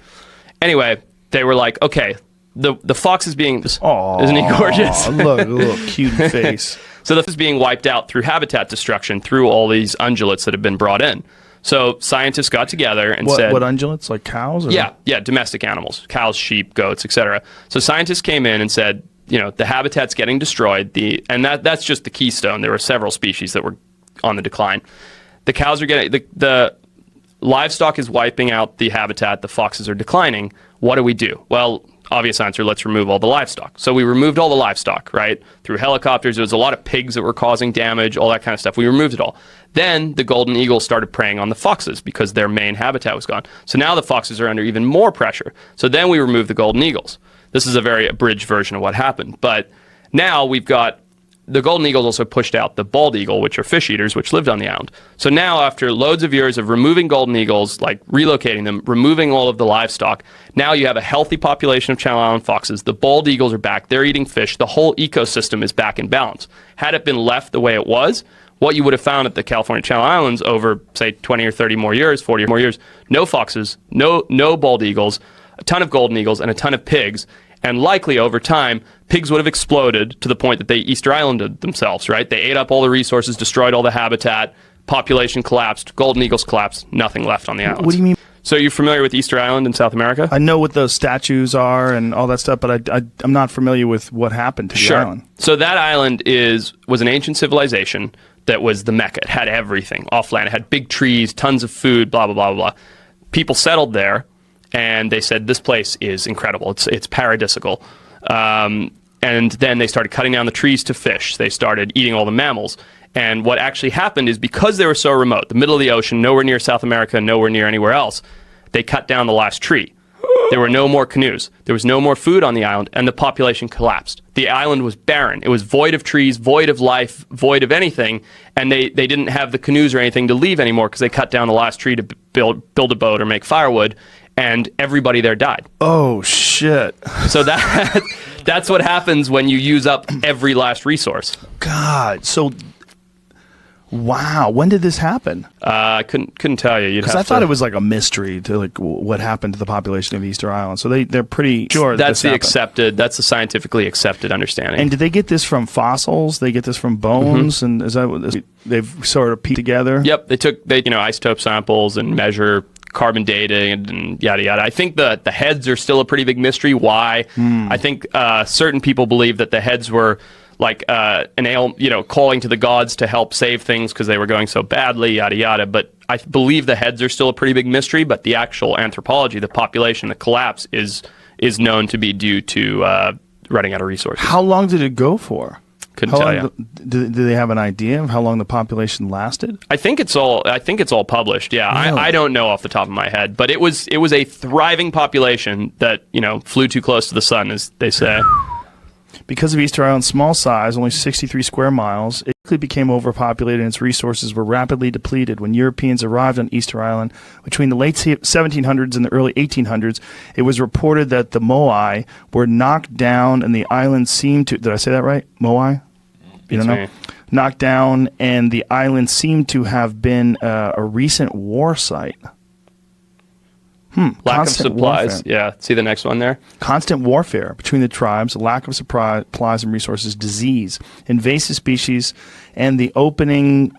Anyway, they were like, okay, the fox is being... Aww, isn't he gorgeous? Look, a little cute face. So this is being wiped out through habitat destruction, through all these ungulates that have been brought in. So scientists got together and said... What ungulates? Like cows? Or? Yeah, domestic animals, cows, sheep, goats, etc. So scientists came in and said, the habitat's getting destroyed, and that's just the keystone. There were several species that were on the decline. The cows are getting... The livestock is wiping out the habitat, the foxes are declining. What do we do? Well, obvious answer, let's remove all the livestock. So we removed all the livestock, right? Through helicopters, there was a lot of pigs that were causing damage, all that kind of stuff. We removed it all. Then the golden eagles started preying on the foxes because their main habitat was gone. So now the foxes are under even more pressure. So then we removed the golden eagles. This is a very abridged version of what happened. But now we've got the golden eagles also pushed out the bald eagle, which are fish eaters, which lived on the island. So now, after loads of years of removing golden eagles, like relocating them, removing all of the livestock, now you have a healthy population of Channel Island foxes. The bald eagles are back. They're eating fish. The whole ecosystem is back in balance. Had it been left the way it was, what you would have found at the California Channel Islands over, say, 20 or 30 more years, 40 or more years, no foxes, no bald eagles, a ton of golden eagles, and a ton of pigs. And likely over time, pigs would have exploded to the point that they Easter Islanded themselves, right? They ate up all the resources, destroyed all the habitat, population collapsed, golden eagles collapsed, nothing left on the islands. What do you mean? So you're familiar with Easter Island in South America? I know what those statues are and all that stuff, but I'm not familiar with what happened to the island. So that island was an ancient civilization that was the Mecca. It had everything off land. It had big trees, tons of food, blah, blah, blah, blah. People settled there. And they said, this place is incredible. It's paradisical. And then they started cutting down the trees to fish. They started eating all the mammals. And what actually happened is because they were so remote, the middle of the ocean, nowhere near South America, nowhere near anywhere else, they cut down the last tree. There were no more canoes. There was no more food on the island, and the population collapsed. The island was barren. It was void of trees, void of life, void of anything, and they didn't have the canoes or anything to leave anymore because they cut down the last tree to build a boat or make firewood. And everybody there died. Oh, shit. So that's what happens when you use up every last resource. God. So, wow. When did this happen? I couldn't tell you. Because I thought it was like a mystery to like what happened to the population of Easter Island. So they're pretty sure that's that's the scientifically accepted understanding. And did they get this from fossils? They get this from bones? And is that what they've sort of pieced together? Yep. They isotope samples and measure carbon dating and yada yada. I think the heads are still a pretty big mystery. Why? I think certain people believe that the heads were like calling to the gods to help save things because they were going so badly, yada yada. But I believe the heads are still a pretty big mystery. But the actual anthropology, the population, the collapse is known to be due to running out of resources. How long did it go for? Couldn't tell you. Do they have an idea of how long the population lasted? I think it's all published. Yeah, Really? I don't know off the top of my head, but it was a thriving population that flew too close to the sun, as they say. Because of Easter Island's small size, only 63 square miles, it quickly became overpopulated and its resources were rapidly depleted. When Europeans arrived on Easter Island between the late 1700s and the early 1800s, it was reported that the Moai were knocked down and the island seemed to... Did I say that right? Moai? You don't know? Knocked down, and the island seemed to have been a recent war site. Lack of Constant supplies. warfare. Yeah. See the next one there? Constant warfare between the tribes, lack of supplies and resources, disease, invasive species, and the opening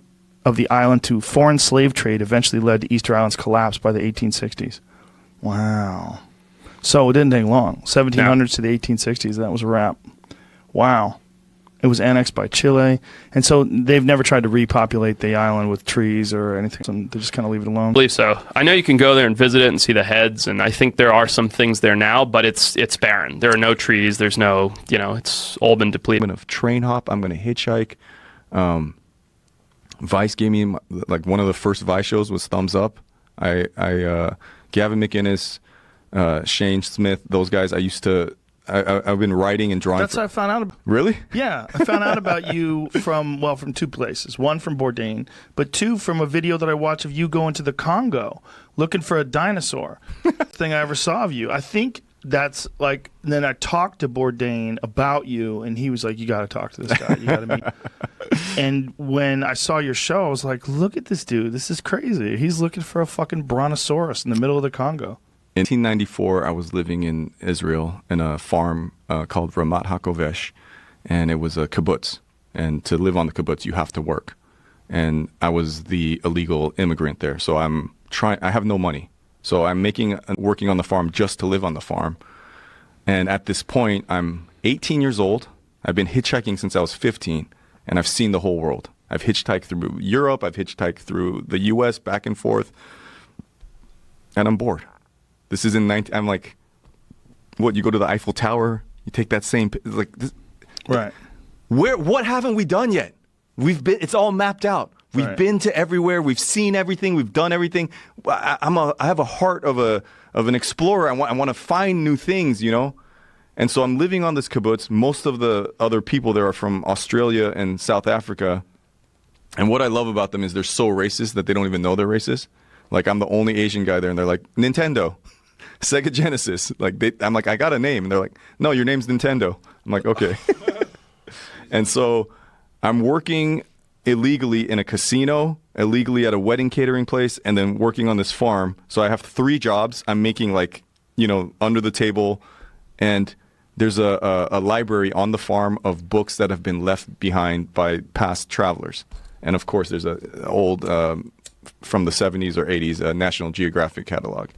of the island to foreign slave trade eventually led to Easter Island's collapse by the 1860s. Wow. So it didn't take long. 1700s to the 1860s, that was a wrap. Wow. It was annexed by Chile. And so they've never tried to repopulate the island with trees or anything. So they just kind of leave it alone. I believe so. I know you can go there and visit it and see the heads, and I think there are some things there now, but it's barren. There are no trees. There's no, it's all been depleted. Of train hop. I'm going to hitchhike. Vice gave me like one of the first Vice shows was Thumbs Up. Gavin McInnes, Shane Smith, those guys. I've been writing and drawing. That's how I found out about. Really? Yeah, I found out about you from two places. One from Bourdain, but two from a video that I watched of you going to the Congo looking for a dinosaur. Thing I ever saw of you. I think that's like. Then I talked to Bourdain about you, and he was like, "You got to talk to this guy. You got to meet." And when I saw your show, I was like, "Look at this dude. This is crazy. He's looking for a fucking brontosaurus in the middle of the Congo." In 1994, I was living in Israel in a farm called Ramat HaKovesh, and it was a kibbutz. And to live on the kibbutz, you have to work. And I was the illegal immigrant there, so I have no money. So I'm working on the farm just to live on the farm. And at this point, I'm 18 years old. I've been hitchhiking since I was 15, and I've seen the whole world. I've hitchhiked through Europe, I've hitchhiked through the US, back and forth, and I'm bored. This is I'm like, what, you go to the Eiffel Tower, you take that same, like, this, Right. what haven't we done yet? It's all mapped out. We've been to everywhere, we've seen everything, we've done everything. I have a heart of an explorer. I want to find new things, And so I'm living on this kibbutz. Most of the other people there are from Australia and South Africa. And what I love about them is they're so racist that they don't even know they're racist. Like, I'm the only Asian guy there, and they're like, Nintendo, Sega Genesis. I'm like, I got a name. And they're like, no, your name's Nintendo. I'm like, okay. And so I'm working illegally in a casino, illegally at a wedding catering place, and then working on this farm. So I have 3 jobs. I'm making under the table, and there's a library on the farm of books that have been left behind by past travelers. And of course, there's an old, from the 70s or 80s, a National Geographic catalog.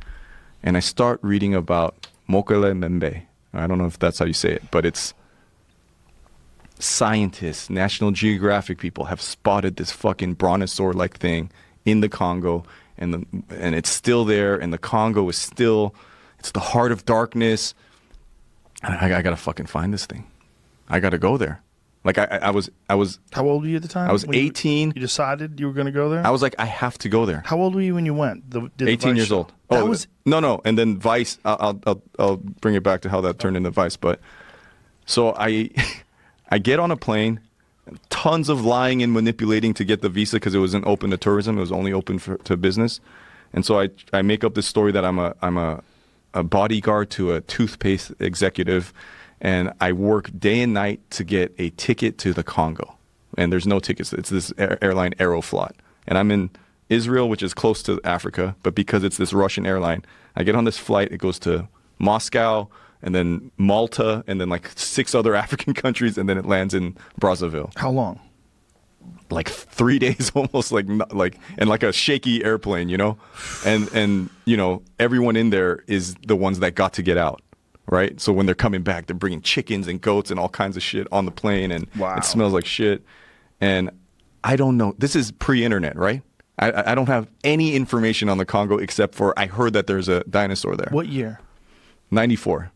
And I start reading about Mokele Membe. I don't know if that's how you say it, but it's scientists, National Geographic people have spotted this fucking brontosaur-like thing in the Congo, and it's still there, and the Congo is still, it's the heart of darkness. And I gotta fucking find this thing. I gotta go there. Like I was. How old were you at the time? I was When 18. You decided you were going to go there? I was like, I have to go there. How old were you when you went? 18 years old. That was no. And then Vice. I'll bring it back to how that turned into Vice. But so I get on a plane, tons of lying and manipulating to get the visa because it wasn't open to tourism. It was only open to business. And so I make up this story that I'm a bodyguard to a toothpaste executive. And I work day and night to get a ticket to the Congo. And there's no tickets. It's this airline Aeroflot. And I'm in Israel, which is close to Africa. But because it's this Russian airline, I get on this flight. It goes to Moscow, and then Malta, and then like 6 other African countries. And then it lands in Brazzaville. How long? Like 3 days, almost and like a shaky airplane, And everyone in there is the ones that got to get out. Right? So when they're coming back, they're bringing chickens and goats and all kinds of shit on the plane, and It smells like shit. And I don't know. This is pre-internet, right? I don't have any information on the Congo except for I heard that there's a dinosaur there. What year? 94.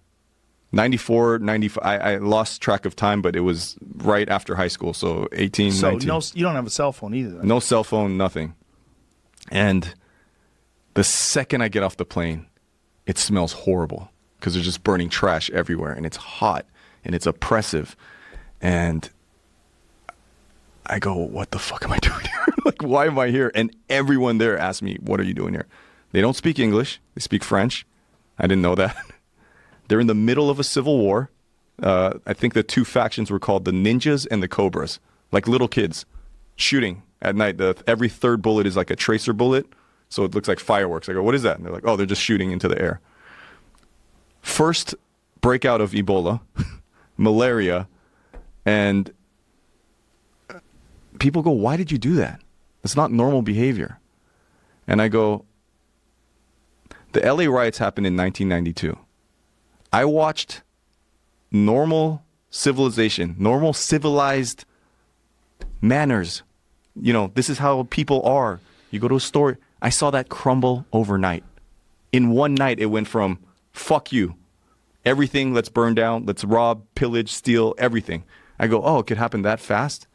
94, 95. I lost track of time, but it was right after high school, so 18, So 19. you don't have a cell phone either, then. No cell phone, nothing. And the second I get off the plane, it smells horrible. Because they're just burning trash everywhere, and it's hot, and it's oppressive. And I go, what the fuck am I doing here? Like, why am I here? And everyone there asks me, what are you doing here? They don't speak English. They speak French. I didn't know that. They're in the middle of a civil war. I think the 2 factions were called the Ninjas and the Cobras. Like little kids shooting at night. Every 3rd bullet is like a tracer bullet. So it looks like fireworks. I go, what is that? And they're like, oh, they're just shooting into the air. First breakout of Ebola, malaria, and people go, why did you do that? It's not normal behavior. And I go, the LA riots happened in 1992. I watched normal civilization, normal civilized manners. You know, this is how people are. You go to a store. I saw that crumble overnight. In one night, it went from, fuck you, everything, let's burn down, let's rob, pillage, steal, everything. I go, oh, it could happen that fast?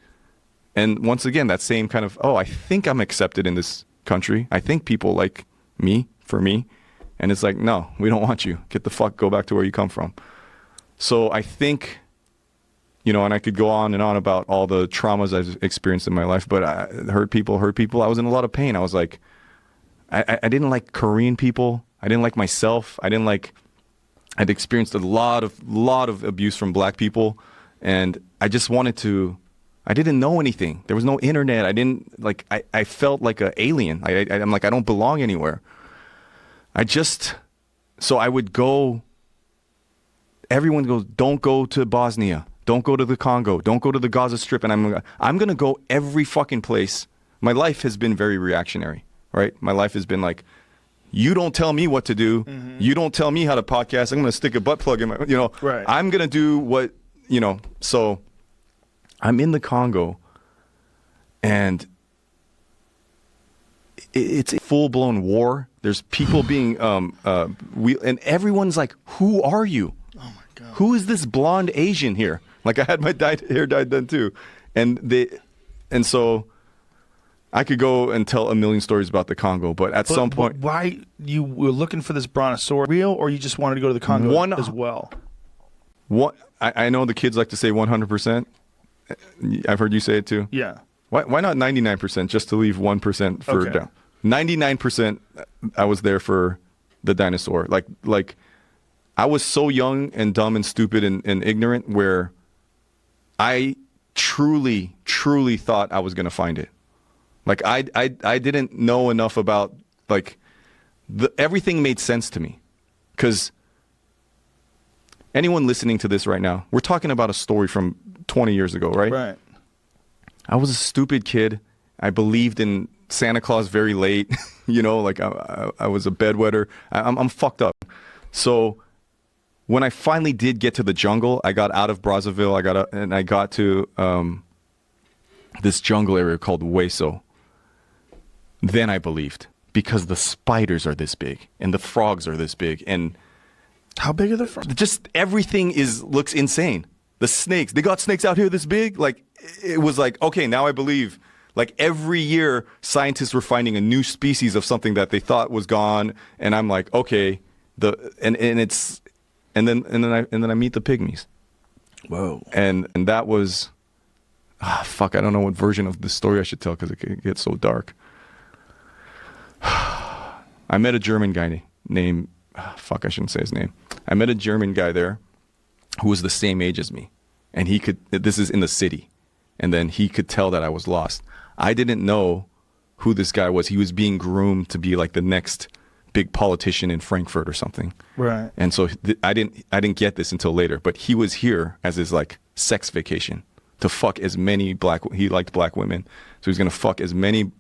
And once again, that same kind of, oh, I think I'm accepted in this country. I think people like me, for me. And it's like, no, we don't want you. Get the fuck, go back to where you come from. So I think, you know, and I could go on and on about all the traumas I've experienced in my life, but I hurt people. I was in a lot of pain. I was like, I didn't like Korean people. I didn't like myself. I'd experienced a lot of abuse from black people. And I just wanted to, I didn't know anything. There was no internet. I felt like an alien. I'm like, I don't belong anywhere. So I would go, everyone goes, don't go to Bosnia. Don't go to the Congo. Don't go to the Gaza Strip. And I'm going to go every fucking place. My life has been very reactionary, right? My life has been like, you don't tell me what to do. Mm-hmm. You don't tell me how to podcast. I'm going to stick a butt plug in my, right. I'm going to do what, so I'm in the Congo and it's a full-blown war. There's people being, and everyone's like, who are you? Oh my God. Who is this blonde Asian here? Like I had my hair dyed then too. And so I could go and tell a million stories about the Congo, but some point. Why you were looking for this brontosaurus real, or you just wanted to go to the Congo as well? I know the kids like to say 100%. I've heard you say it too. Yeah. Why not 99% just to leave 1% for down? 99% I was there for the dinosaur. Like I was so young and dumb and stupid and ignorant where I truly thought I was going to find it. Like I didn't know enough about everything made sense to me. Because anyone listening to this right now, we're talking about a story from 20 years ago, right? Right. I was a stupid kid. I believed in Santa Claus very late. I was a bedwetter. I'm fucked up. So when I finally did get to the jungle, I got out of Brazzaville. I got to this jungle area called Hueso. Then I believed, because the spiders are this big and the frogs are this big. And how big are the frogs? Just everything looks insane. The snakes, they got snakes out here this big. Like, it was like, okay, now I believe. Like every year, scientists were finding a new species of something that they thought was gone, and I'm like, okay, and then I meet the pygmies. Whoa. And that was, fuck, I don't know what version of the story I should tell because it gets so dark. I met a German guy named, fuck, I shouldn't say his name. I met a German guy there who was the same age as me, and this is in the city, and then he could tell that I was lost. I didn't know who this guy was. He was being groomed to be like the next big politician in Frankfurt or something. Right. And so I didn't get this until later, but he was here as his like sex vacation to fuck as many he liked black women. So he was going to fuck as many,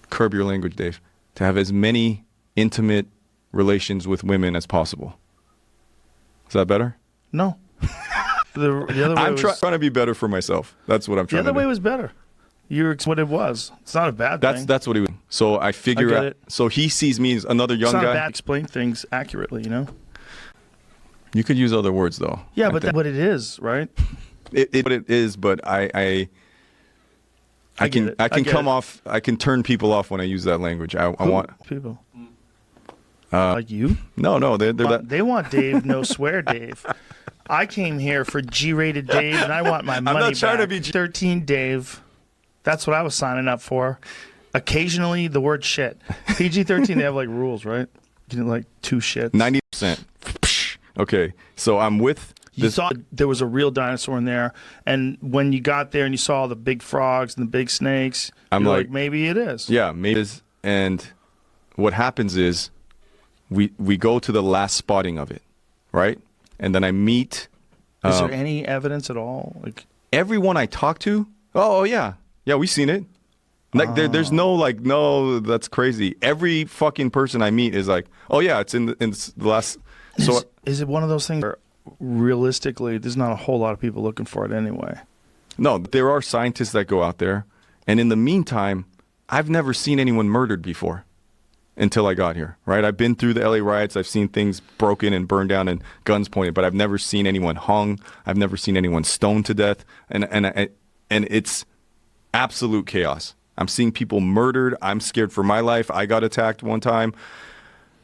curb your language, Dave, to have as many intimate relations with women as possible. Is that better? No. The other way I'm trying to be better for myself. That's what I'm trying to do. The other way was better. It's what it was. It's not a bad thing. That's what he was. So I figure out. So he sees me as another young guy. It's not bad. Explain things accurately, You could use other words though. Yeah, but that's what it is, right? What it is, but I can turn people off when I use that language. I want people like you. No, they want Dave, no swear, Dave. I came here for G-rated Dave, and I want my money back. I'm not trying to be 13 Dave. That's what I was signing up for. Occasionally, the word shit. PG-13, they have like rules, right? You can like 2 shits. 90%. Okay, so I'm with You thought there was a real dinosaur in there, and when you got there and you saw the big frogs and the big snakes, I'm you're like, maybe it is. Yeah, maybe it is. And what happens is we go to the last spotting of it, right? And then I meet. Is there any evidence at all? Like everyone I talk to, oh yeah, we've seen it. Like there's no like, no, that's crazy. Every fucking person I meet is like, oh yeah, it's in the last. So is it one of those things where realistically there's not a whole lot of people looking for it anyway? No, there are scientists that go out there, and in the meantime, I've never seen anyone murdered before until I got here, right? I've been through the LA riots. I've seen things broken and burned down and guns pointed, but I've never seen anyone hung. I've never seen anyone stoned to death, and it's absolute chaos. I'm seeing people murdered. I'm scared for my life. I got attacked one time.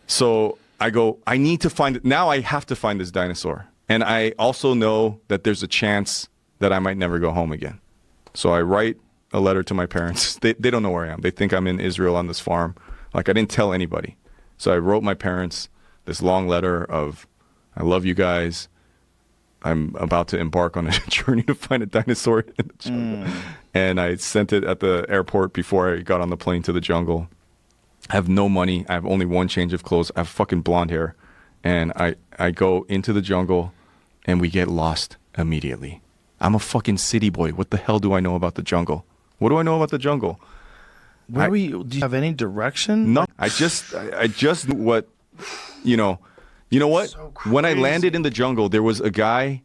So I go, I need to find it. Now I have to find this dinosaur. And I also know that there's a chance that I might never go home again. So I write a letter to my parents. They don't know where I am. They think I'm in Israel on this farm. Like, I didn't tell anybody. So I wrote my parents this long letter of, I love you guys. I'm about to embark on a journey to find a dinosaur in the jungle. And I sent it at the airport before I got on the plane to the jungle. I have no money. I have only one change of clothes. I have fucking blonde hair. And I go into the jungle, and we get lost immediately. I'm a fucking city boy. What the hell do I know about the jungle? What do I know about the jungle? Do you have any direction? No, I just knew what, you know what? So when I crazy. landed in the jungle, there was a guy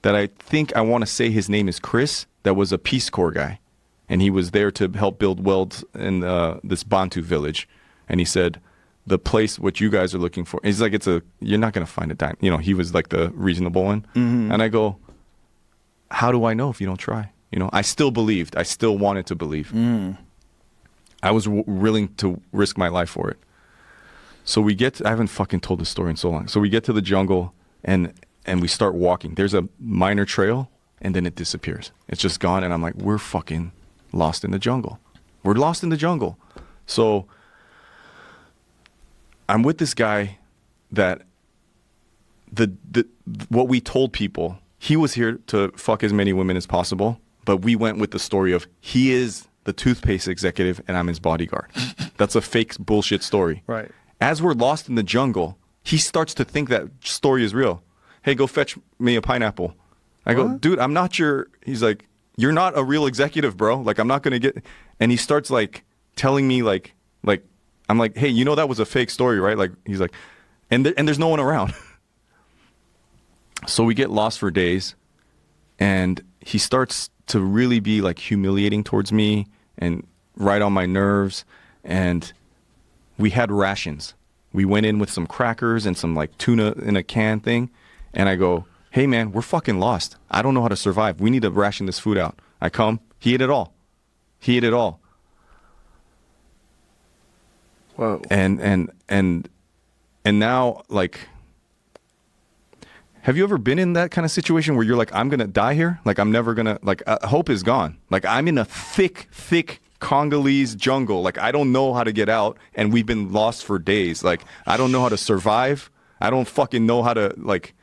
that I think I want to say his name is Chris, that was a Peace Corps guy. And he was there to help build welds in this Bantu village. And he said, the place what you guys are looking for, he's like, you're not going to find a dime. You know, he was like the reasonable one. Mm-hmm. And I go, how do I know if you don't try? You know, I still believed. I still wanted to believe. I was willing to risk my life for it. So I haven't fucking told this story in so long. So we get to the jungle and we start walking. There's a minor trail and then it disappears. It's just gone. And I'm like, we're fucking lost in the jungle. We're lost in the jungle. So I'm with this guy that what we told people, he was here to fuck as many women as possible. But we went with the story of he is the toothpaste executive and I'm his bodyguard. That's a fake bullshit story. Right. As we're lost in the jungle, he starts to think that story is real. Hey, go fetch me a pineapple. I go, dude, I'm not your, he's like, you're not a real executive, bro. Like, I'm not going to get, and he starts like telling me like, I'm like, hey, you know, that was a fake story, right? Like, he's like, and there's no one around. So we get lost for days and he starts to really be like humiliating towards me and right on my nerves. And we had rations. We went in with some crackers and some like tuna in a can thing. And I go, hey man, we're fucking lost. I don't know how to survive. We need to ration this food out. I come, he ate it all. He ate it all. Whoa. And now, like, have you ever been in that kind of situation where you're like, I'm going to die here? Like, I'm never going to, like, hope is gone. Like, I'm in a thick Congolese jungle. Like, I don't know how to get out, and we've been lost for days. Like, I don't know how to survive. I don't fucking know how to, like,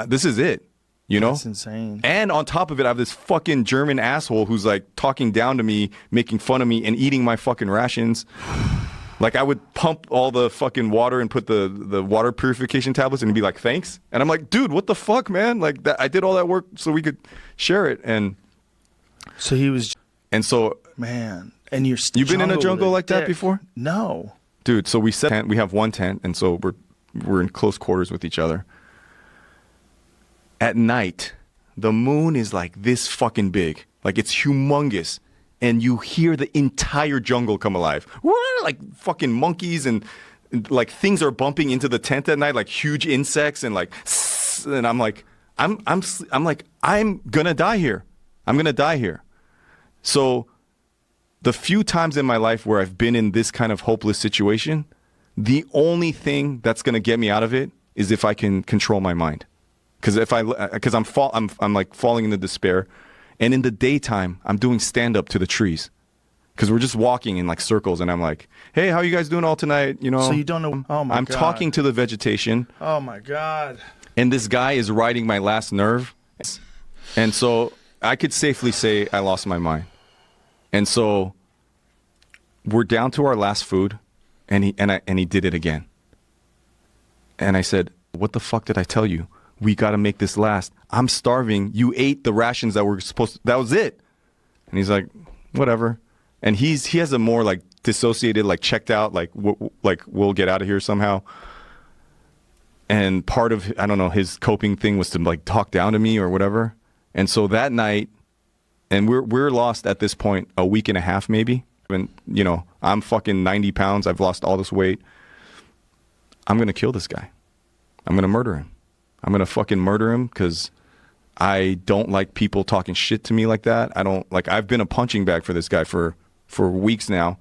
this is it, you know? That's insane. And on top of it, I have this fucking German asshole who's, like, talking down to me, making fun of me, and eating my fucking rations. Like, I would pump all the fucking water and put the water purification tablets and be like, thanks. And I'm like, dude, what the fuck, man? Like, I did all that work so we could share it. And so he was, and so, man, and you've been in a jungle like that before? No. Dude, so we set tent, we have one tent, and so we're in close quarters with each other. At night, the moon is like this fucking big. Like, it's humongous. And you hear the entire jungle come alive. Like fucking monkeys and like things are bumping into the tent at night, like huge insects and like, and I'm like, I'm gonna die here. I'm gonna die here. So the few times in my life where I've been in this kind of hopeless situation, the only thing that's gonna get me out of it is if I can control my mind. Because I'm like falling into despair. And in the daytime, I'm doing stand-up to the trees. Because we're just walking in like circles. And I'm like, hey, how you guys doing all tonight? You know. So you don't know. Oh, my God. I'm talking to the vegetation. Oh, my God. and this guy is riding my last nerve. And so I could safely say I lost my mind. And so we're down to our last food, and he did it again. And I said, what the fuck did I tell you? We got to make this last. I'm starving. You ate the rations that were supposed to, that was it. And he's like, whatever. And he has a more like dissociated, like checked out, like we'll get out of here somehow. And part of, I don't know, his coping thing was to like talk down to me or whatever. And so that night, and we're lost at this point a week and a half maybe. And you know, I'm fucking 90 pounds. I've lost all this weight. I'm gonna kill this guy. I'm gonna murder him. I'm gonna fucking murder him because I don't like people talking shit to me like that. I don't like. I've been a punching bag for this guy for weeks now,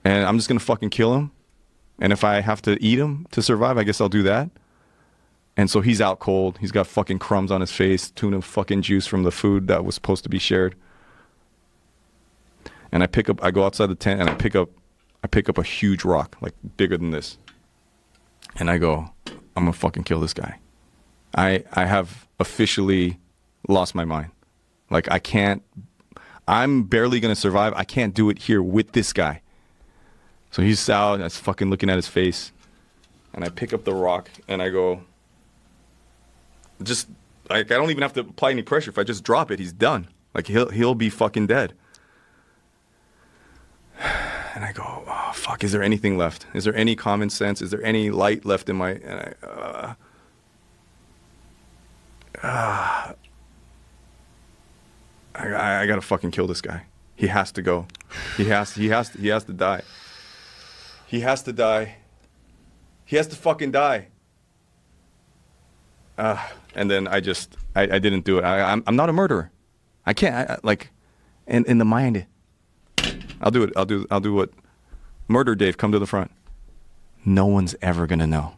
and I'm just gonna fucking kill him. And if I have to eat him to survive, I guess I'll do that. And so he's out cold. He's got fucking crumbs on his face, tuna fucking juice from the food that was supposed to be shared. And I go outside the tent and I pick up a huge rock, like bigger than this. And I go, I'm gonna fucking kill this guy. I have officially lost my mind. Like I'm barely gonna survive. I can't do it here with this guy. So he's out, and I was fucking looking at his face. And I pick up the rock and I go, just like I don't even have to apply any pressure. If I just drop it, he's done. Like he'll be fucking dead. And I go, oh fuck, is there anything left? Is there any common sense? Is there any light left in my? And I gotta fucking kill this guy. He has to go. He has to die. He has to die. He has to fucking die. And then I didn't do it. I'm not a murderer. I can't. In the mind, I'll do it. I'll do what. Murder Dave, come to the front. No one's ever gonna know.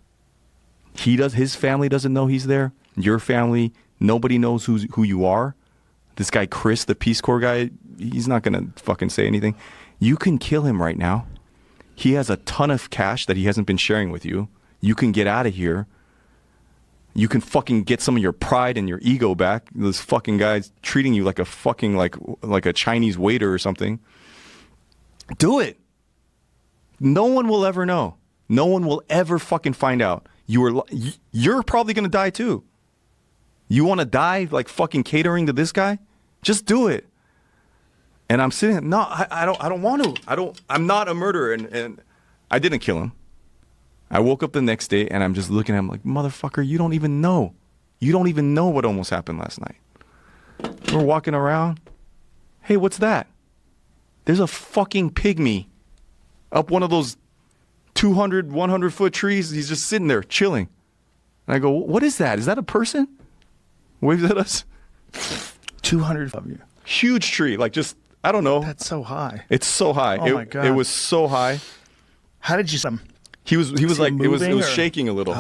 His family doesn't know he's there. Your family, nobody knows who you are. This guy Chris, the Peace Corps guy, he's not gonna fucking say anything. You can kill him right now. He has a ton of cash that he hasn't been sharing with you. You can get out of here. You can fucking get some of your pride and your ego back. This fucking guy's treating you like a fucking like a Chinese waiter or something. Do it. No one will ever know. No one will ever fucking find out. You're probably gonna die too. You want to die like fucking catering to this guy? Just do it. And I'm sitting. No, I don't want to. I'm not a murderer, and I didn't kill him. I woke up the next day and I'm just looking at him like, motherfucker, you don't even know. You don't even know what almost happened last night. We're walking around. Hey, what's that? There's a fucking pygmy up one of those 200, 100-foot trees. He's just sitting there chilling. And I go, what is that? Is that a person? Waves at us. 200 of you. Huge tree. Like just, I don't know. That's so high. It's so high. Oh my God. It was so high. How did you? He was like it was or? shaking a little.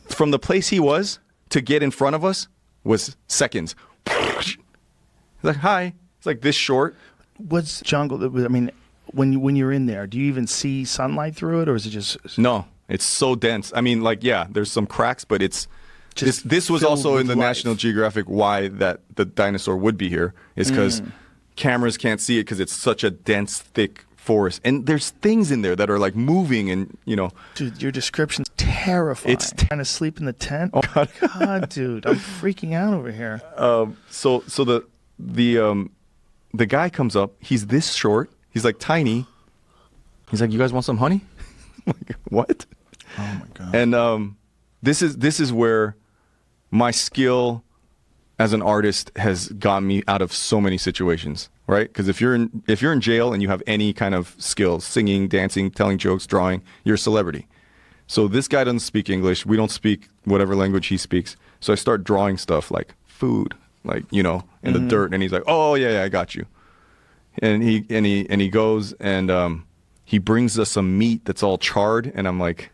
From the place he was to get in front of us was seconds. He's like, hi. It's like this short. What's jungle? I mean, when you're in there, do you even see sunlight through it, or is it just? No, it's so dense. I mean, like, yeah, there's some cracks, but it's just this was also in the life. National Geographic why that the dinosaur would be here is because cameras can't see it because it's such a dense, thick forest, and there's things in there that are like moving, and you know. Dude, your description's terrifying. It's trying to sleep in the tent. Oh God, dude, I'm freaking out over here. So the guy comes up. He's this short. He's like tiny. He's like, "You guys want some honey?" I'm like, what? Oh my God. And this is where my skill as an artist has gotten me out of so many situations, right? Because if you're in jail and you have any kind of skills, singing, dancing, telling jokes, drawing, you're a celebrity. So this guy doesn't speak English. We don't speak whatever language he speaks. So I start drawing stuff like food, like, you know, in the dirt, and he's like, "Oh yeah, I got you." And he goes and he brings us some meat that's all charred, and I'm like,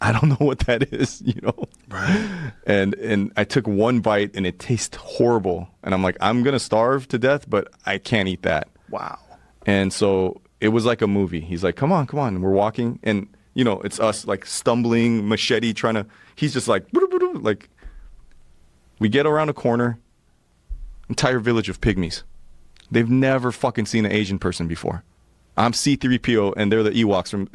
I don't know what that is, you know. Right. And I took one bite and it tastes horrible, and I'm like, I'm gonna starve to death, but I can't eat that. Wow. And so it was like a movie. He's like, come on. And we're walking, and it's us like stumbling, machete trying to. He's just like we get around a corner, entire village of pygmies. They've never fucking seen an Asian person before. I'm C-3PO and they're the Ewoks from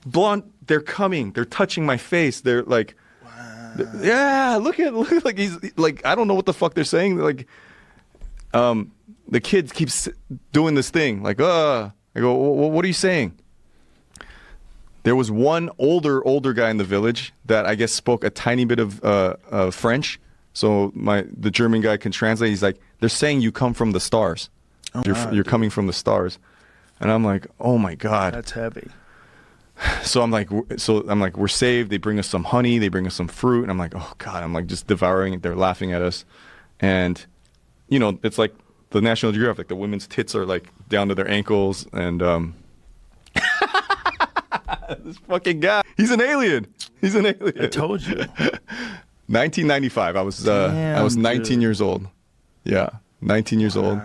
blonde. They're coming. They're touching my face. They're like, yeah, look like he's like, I don't know what the fuck they're saying. They're like, the kid keeps doing this thing like, I go, what are you saying? There was one older guy in the village that I guess spoke a tiny bit of French. So the German guy can translate. He's like, they're saying you come from the stars. You're coming from the stars. And I'm like, oh my God. That's heavy. So I'm like, we're saved. They bring us some honey. They bring us some fruit. And I'm like, oh God. I'm like just devouring it. They're laughing at us. And, it's like the National Geographic. Like the women's tits are like down to their ankles. And this fucking guy. He's an alien. I told you. 1995. I was 19 years old. Yeah, 19 years old.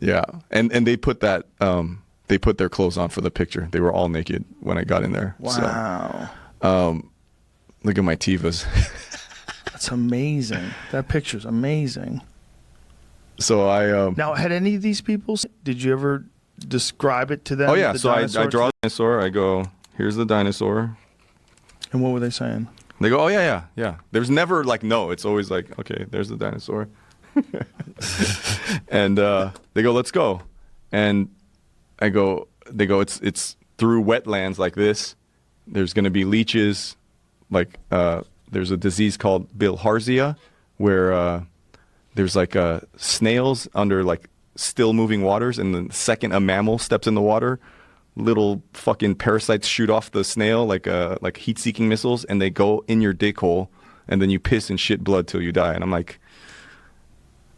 Yeah, and they put that they put their clothes on for the picture. They were all naked when I got in there. Wow. So, look at my Tivas. That's amazing. That picture's amazing. So I now had any of these people? Did you ever describe it to them? Oh yeah. The So I dinosaur draw a dinosaur. I go, here's the dinosaur. And what were they saying? They go, oh yeah. There's never like no. It's always like, okay, there's the dinosaur. And they go, let's go. And they go, it's through wetlands like this. There's going to be leeches. Like there's a disease called bilharzia, where there's like snails under like still moving waters, and the second a mammal steps in the water, little fucking parasites shoot off the snail like heat-seeking missiles, and they go in your dick hole, and then you piss and shit blood till you die. And I'm like,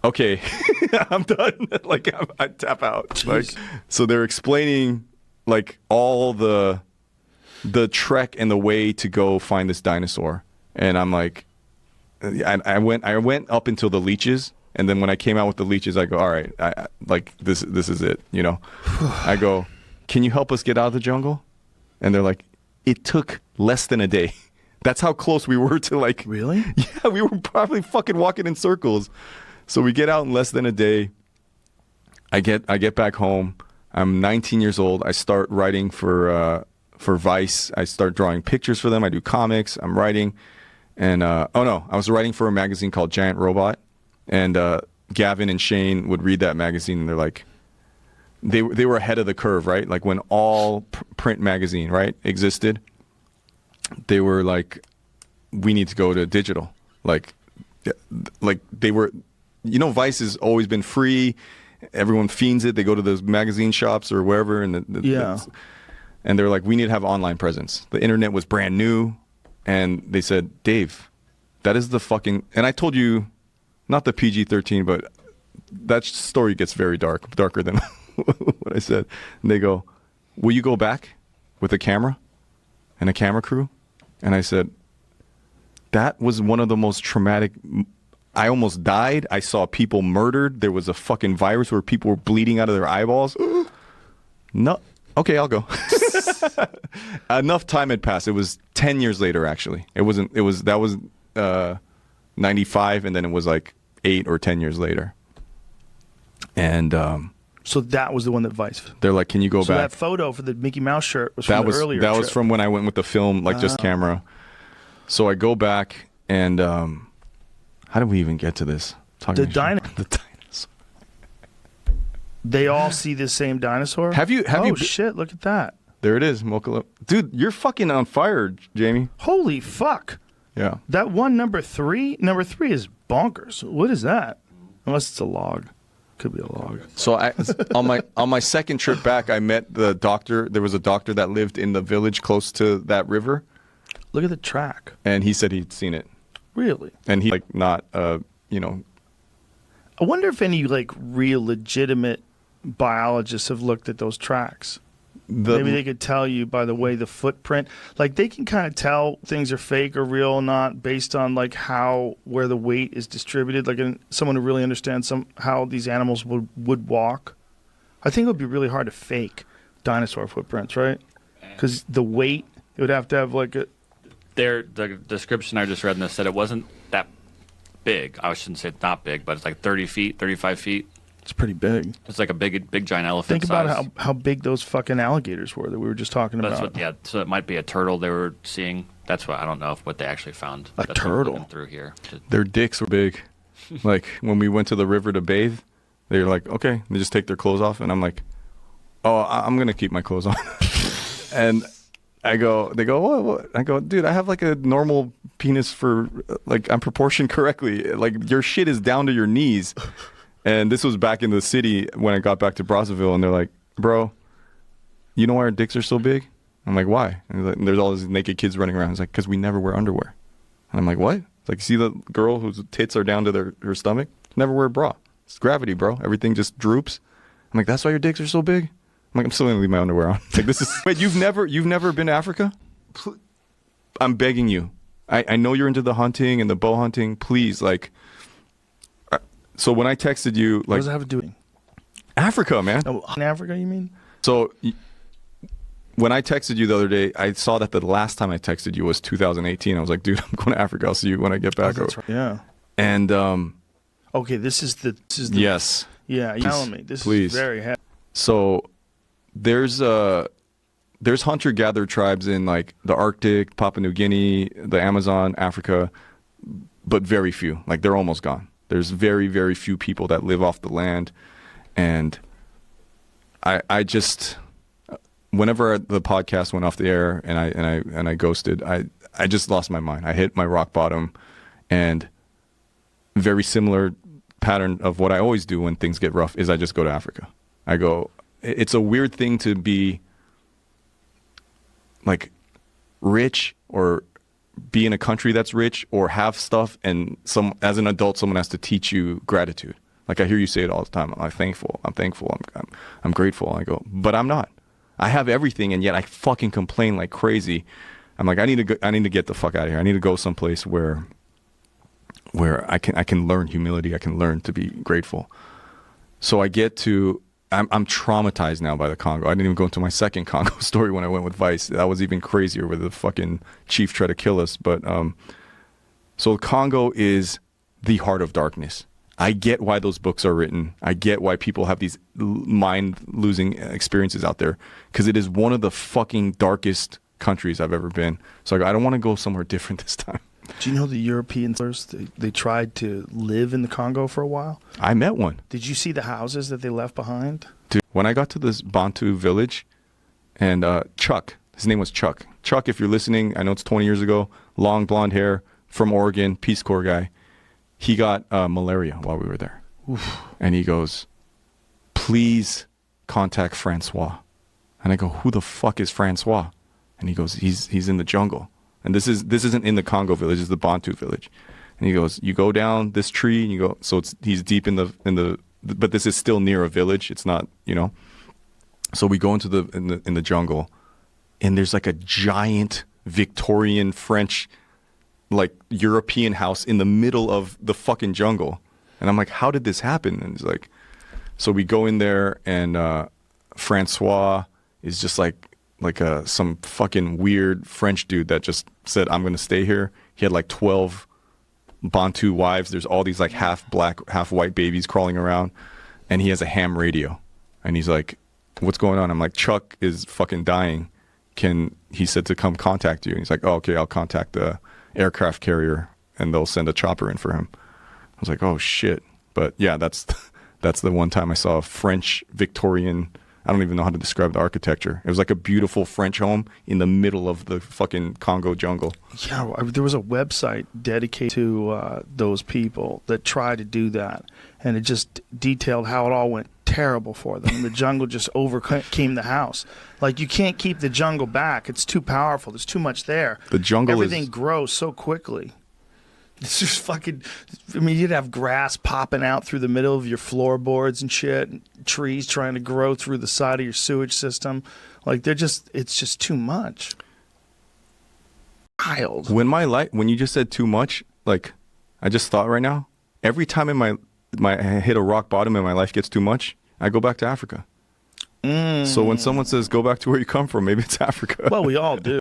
okay, I'm done. Like I tap out. Jeez. Like, so they're explaining like all the trek and the way to go find this dinosaur, and I'm like, I went up until the leeches. And then when I came out with the leeches, I go, all right, I like this is it, I go, can you help us get out of the jungle? And they're like, it took less than a day. That's how close we were to like. Really? Yeah, we were probably fucking walking in circles. So we get out in less than a day. I get back home. I'm 19 years old. I start writing for Vice. I start drawing pictures for them. I do comics. I'm writing. And I was writing for a magazine called Giant Robot. And Gavin and Shane would read that magazine, and they're like, they were ahead of the curve, right? Like when all print magazine, right, existed, they were like, we need to go to digital. Like they were, Vice has always been free. Everyone fiends it. They go to those magazine shops or wherever, and and they're like, we need to have online presence. The internet was brand new, and they said, Dave, that is the fucking. And I told you. Not the PG-13, but that story gets very darker than what I said. And they go, will you go back with a camera and a camera crew? And I said, that was one of the most traumatic. I almost died. I saw people murdered. There was a fucking virus where people were bleeding out of their eyeballs. No. Okay, I'll go. Enough time had passed. It was 10 years later, actually. That was 95, and then it was like 8 or 10 years later. And so that was the one that Vice. They're like, can you go so back? That photo for the Mickey Mouse shirt was from the earlier That trip. was from when I went with the film, like just camera. So I go back, and how did we even get to this? The dinosaur. The dinosaur. They all see the same dinosaur? Have you? Oh, shit, look at that. There it is, Mocha. Dude, you're fucking on fire, Jamie. Holy fuck. Yeah. That one, number 3 is bonkers. What is that? Unless it's a log. Could be a log. So on my second trip back, I met the doctor. There was a doctor that lived in the village close to that river. Look at the track. And he said he'd seen it. Really? And he not I wonder if any real legitimate biologists have looked at those tracks. Maybe they could tell you by the way the footprint, they can kind of tell things are fake or real or not based on where the weight is distributed. Someone who really understands how these animals would walk. I think it would be really hard to fake dinosaur footprints, right? Because the weight, it would have to have like a. The description I just read in this said it wasn't that big. I shouldn't say it's not big, but it's like 30 feet, 35 feet. It's pretty big. It's like a big giant elephant Think size. about how big those fucking alligators were that we were just talking That's about. what, yeah, so it might be a turtle they were seeing. That's what I don't know what they actually found. A That's what I'm turtle? looking through here. Their dicks were big. Like when we went to the river to bathe, they were like, okay, they just take their clothes off, and I'm like, oh, I'm gonna keep my clothes on. And they go, what? I go, dude, I have like a normal penis for like I'm proportioned correctly. Like your shit is down to your knees. And this was back in the city when I got back to Brazzaville, and they're like, bro, you know why our dicks are so big? I'm like, why? And there's all these naked kids running around. It's like, because we never wear underwear. And I'm like, what? It's like, see the girl whose tits are down to her stomach? Never wear a bra. It's gravity, bro. Everything just droops. I'm like, that's why your dicks are so big? I'm like, I'm still gonna leave my underwear on. Like, this is. Wait, you've never been to Africa? I'm begging you. I know you're into the hunting and the bow hunting. Please, like. So when I texted you, What like, does that have to do with Africa, man. Oh, in Africa, you mean? So when I texted you the other day, I saw that the last time I texted you was 2018. I was like, dude, I'm going to Africa. I'll see you when I get back. That's right. Yeah. And Okay, this is the. yes. Yeah, you're telling me. This please. is very heavy. So there's hunter-gatherer tribes in like the Arctic, Papua New Guinea, the Amazon, Africa, but very few. Like they're almost gone. There's very, very few people that live off the land. And I just, whenever the podcast went off the air and I ghosted, I just lost my mind. I hit my rock bottom, and very similar pattern of what I always do when things get rough is I just go to Africa. I go, it's a weird thing to be like rich or be in a country that's rich or have stuff, and as an adult someone has to teach you gratitude. Like I hear you say it all the time. I'm thankful, I'm grateful. I go, but I'm not. I have everything, and yet I fucking complain like crazy. I'm like, I need to get the fuck out of here. I need to go someplace where I can learn humility. I can learn to be grateful. So I get to, I'm traumatized now by the Congo. I didn't even go into my second Congo story when I went with Vice. That was even crazier, where the fucking chief tried to kill us. But so Congo is the heart of darkness. I get why those books are written. I get why people have these mind-losing experiences out there, because it is one of the fucking darkest countries I've ever been. So I go, I don't want to go somewhere different this time. Do you know the Europeans, they tried to live in the Congo for a while? I met one. Did you see the houses that they left behind? Dude, when I got to this Bantu village, and Chuck, his name was Chuck. Chuck, if you're listening, I know it's 20 years ago, long blonde hair, from Oregon, Peace Corps guy. He got malaria while we were there. Oof. And he goes, please contact Francois. And I go, who the fuck is Francois? And he goes, he's in the jungle. And this isn't in the Congo village, it's the Bantu village. And he goes, you go down this tree and you go, so he's deep in the but this is still near a village. It's not, you know. So we go into the jungle, and there's like a giant Victorian French, like European house in the middle of the fucking jungle. And I'm like, how did this happen? And he's like, so we go in there, and Francois is just like some fucking weird French dude that just said, I'm going to stay here. He had like 12 Bantu wives. There's all these like half black, half white babies crawling around. And he has a ham radio. And he's like, what's going on? I'm like, Chuck is fucking dying. He said to come contact you. And he's like, oh, okay, I'll contact the aircraft carrier and they'll send a chopper in for him. I was like, oh shit. But yeah, that's the one time I saw a French Victorian, I don't even know how to describe the architecture. It was like a beautiful French home in the middle of the fucking Congo jungle. Yeah, there was a website dedicated to those people that tried to do that, and it just detailed how it all went terrible for them. The jungle just overcame the house. Like, you can't keep the jungle back. It's too powerful. There's too much there. The jungle Everything grows so quickly. It's just fucking, I mean, you'd have grass popping out through the middle of your floorboards and shit, and trees trying to grow through the side of your sewage system. Like, it's just too much. Wild. When you just said too much, like, I just thought right now, every time I hit a rock bottom and my life gets too much, I go back to Africa. So when someone says go back to where you come from, maybe it's Africa. Well, we all do.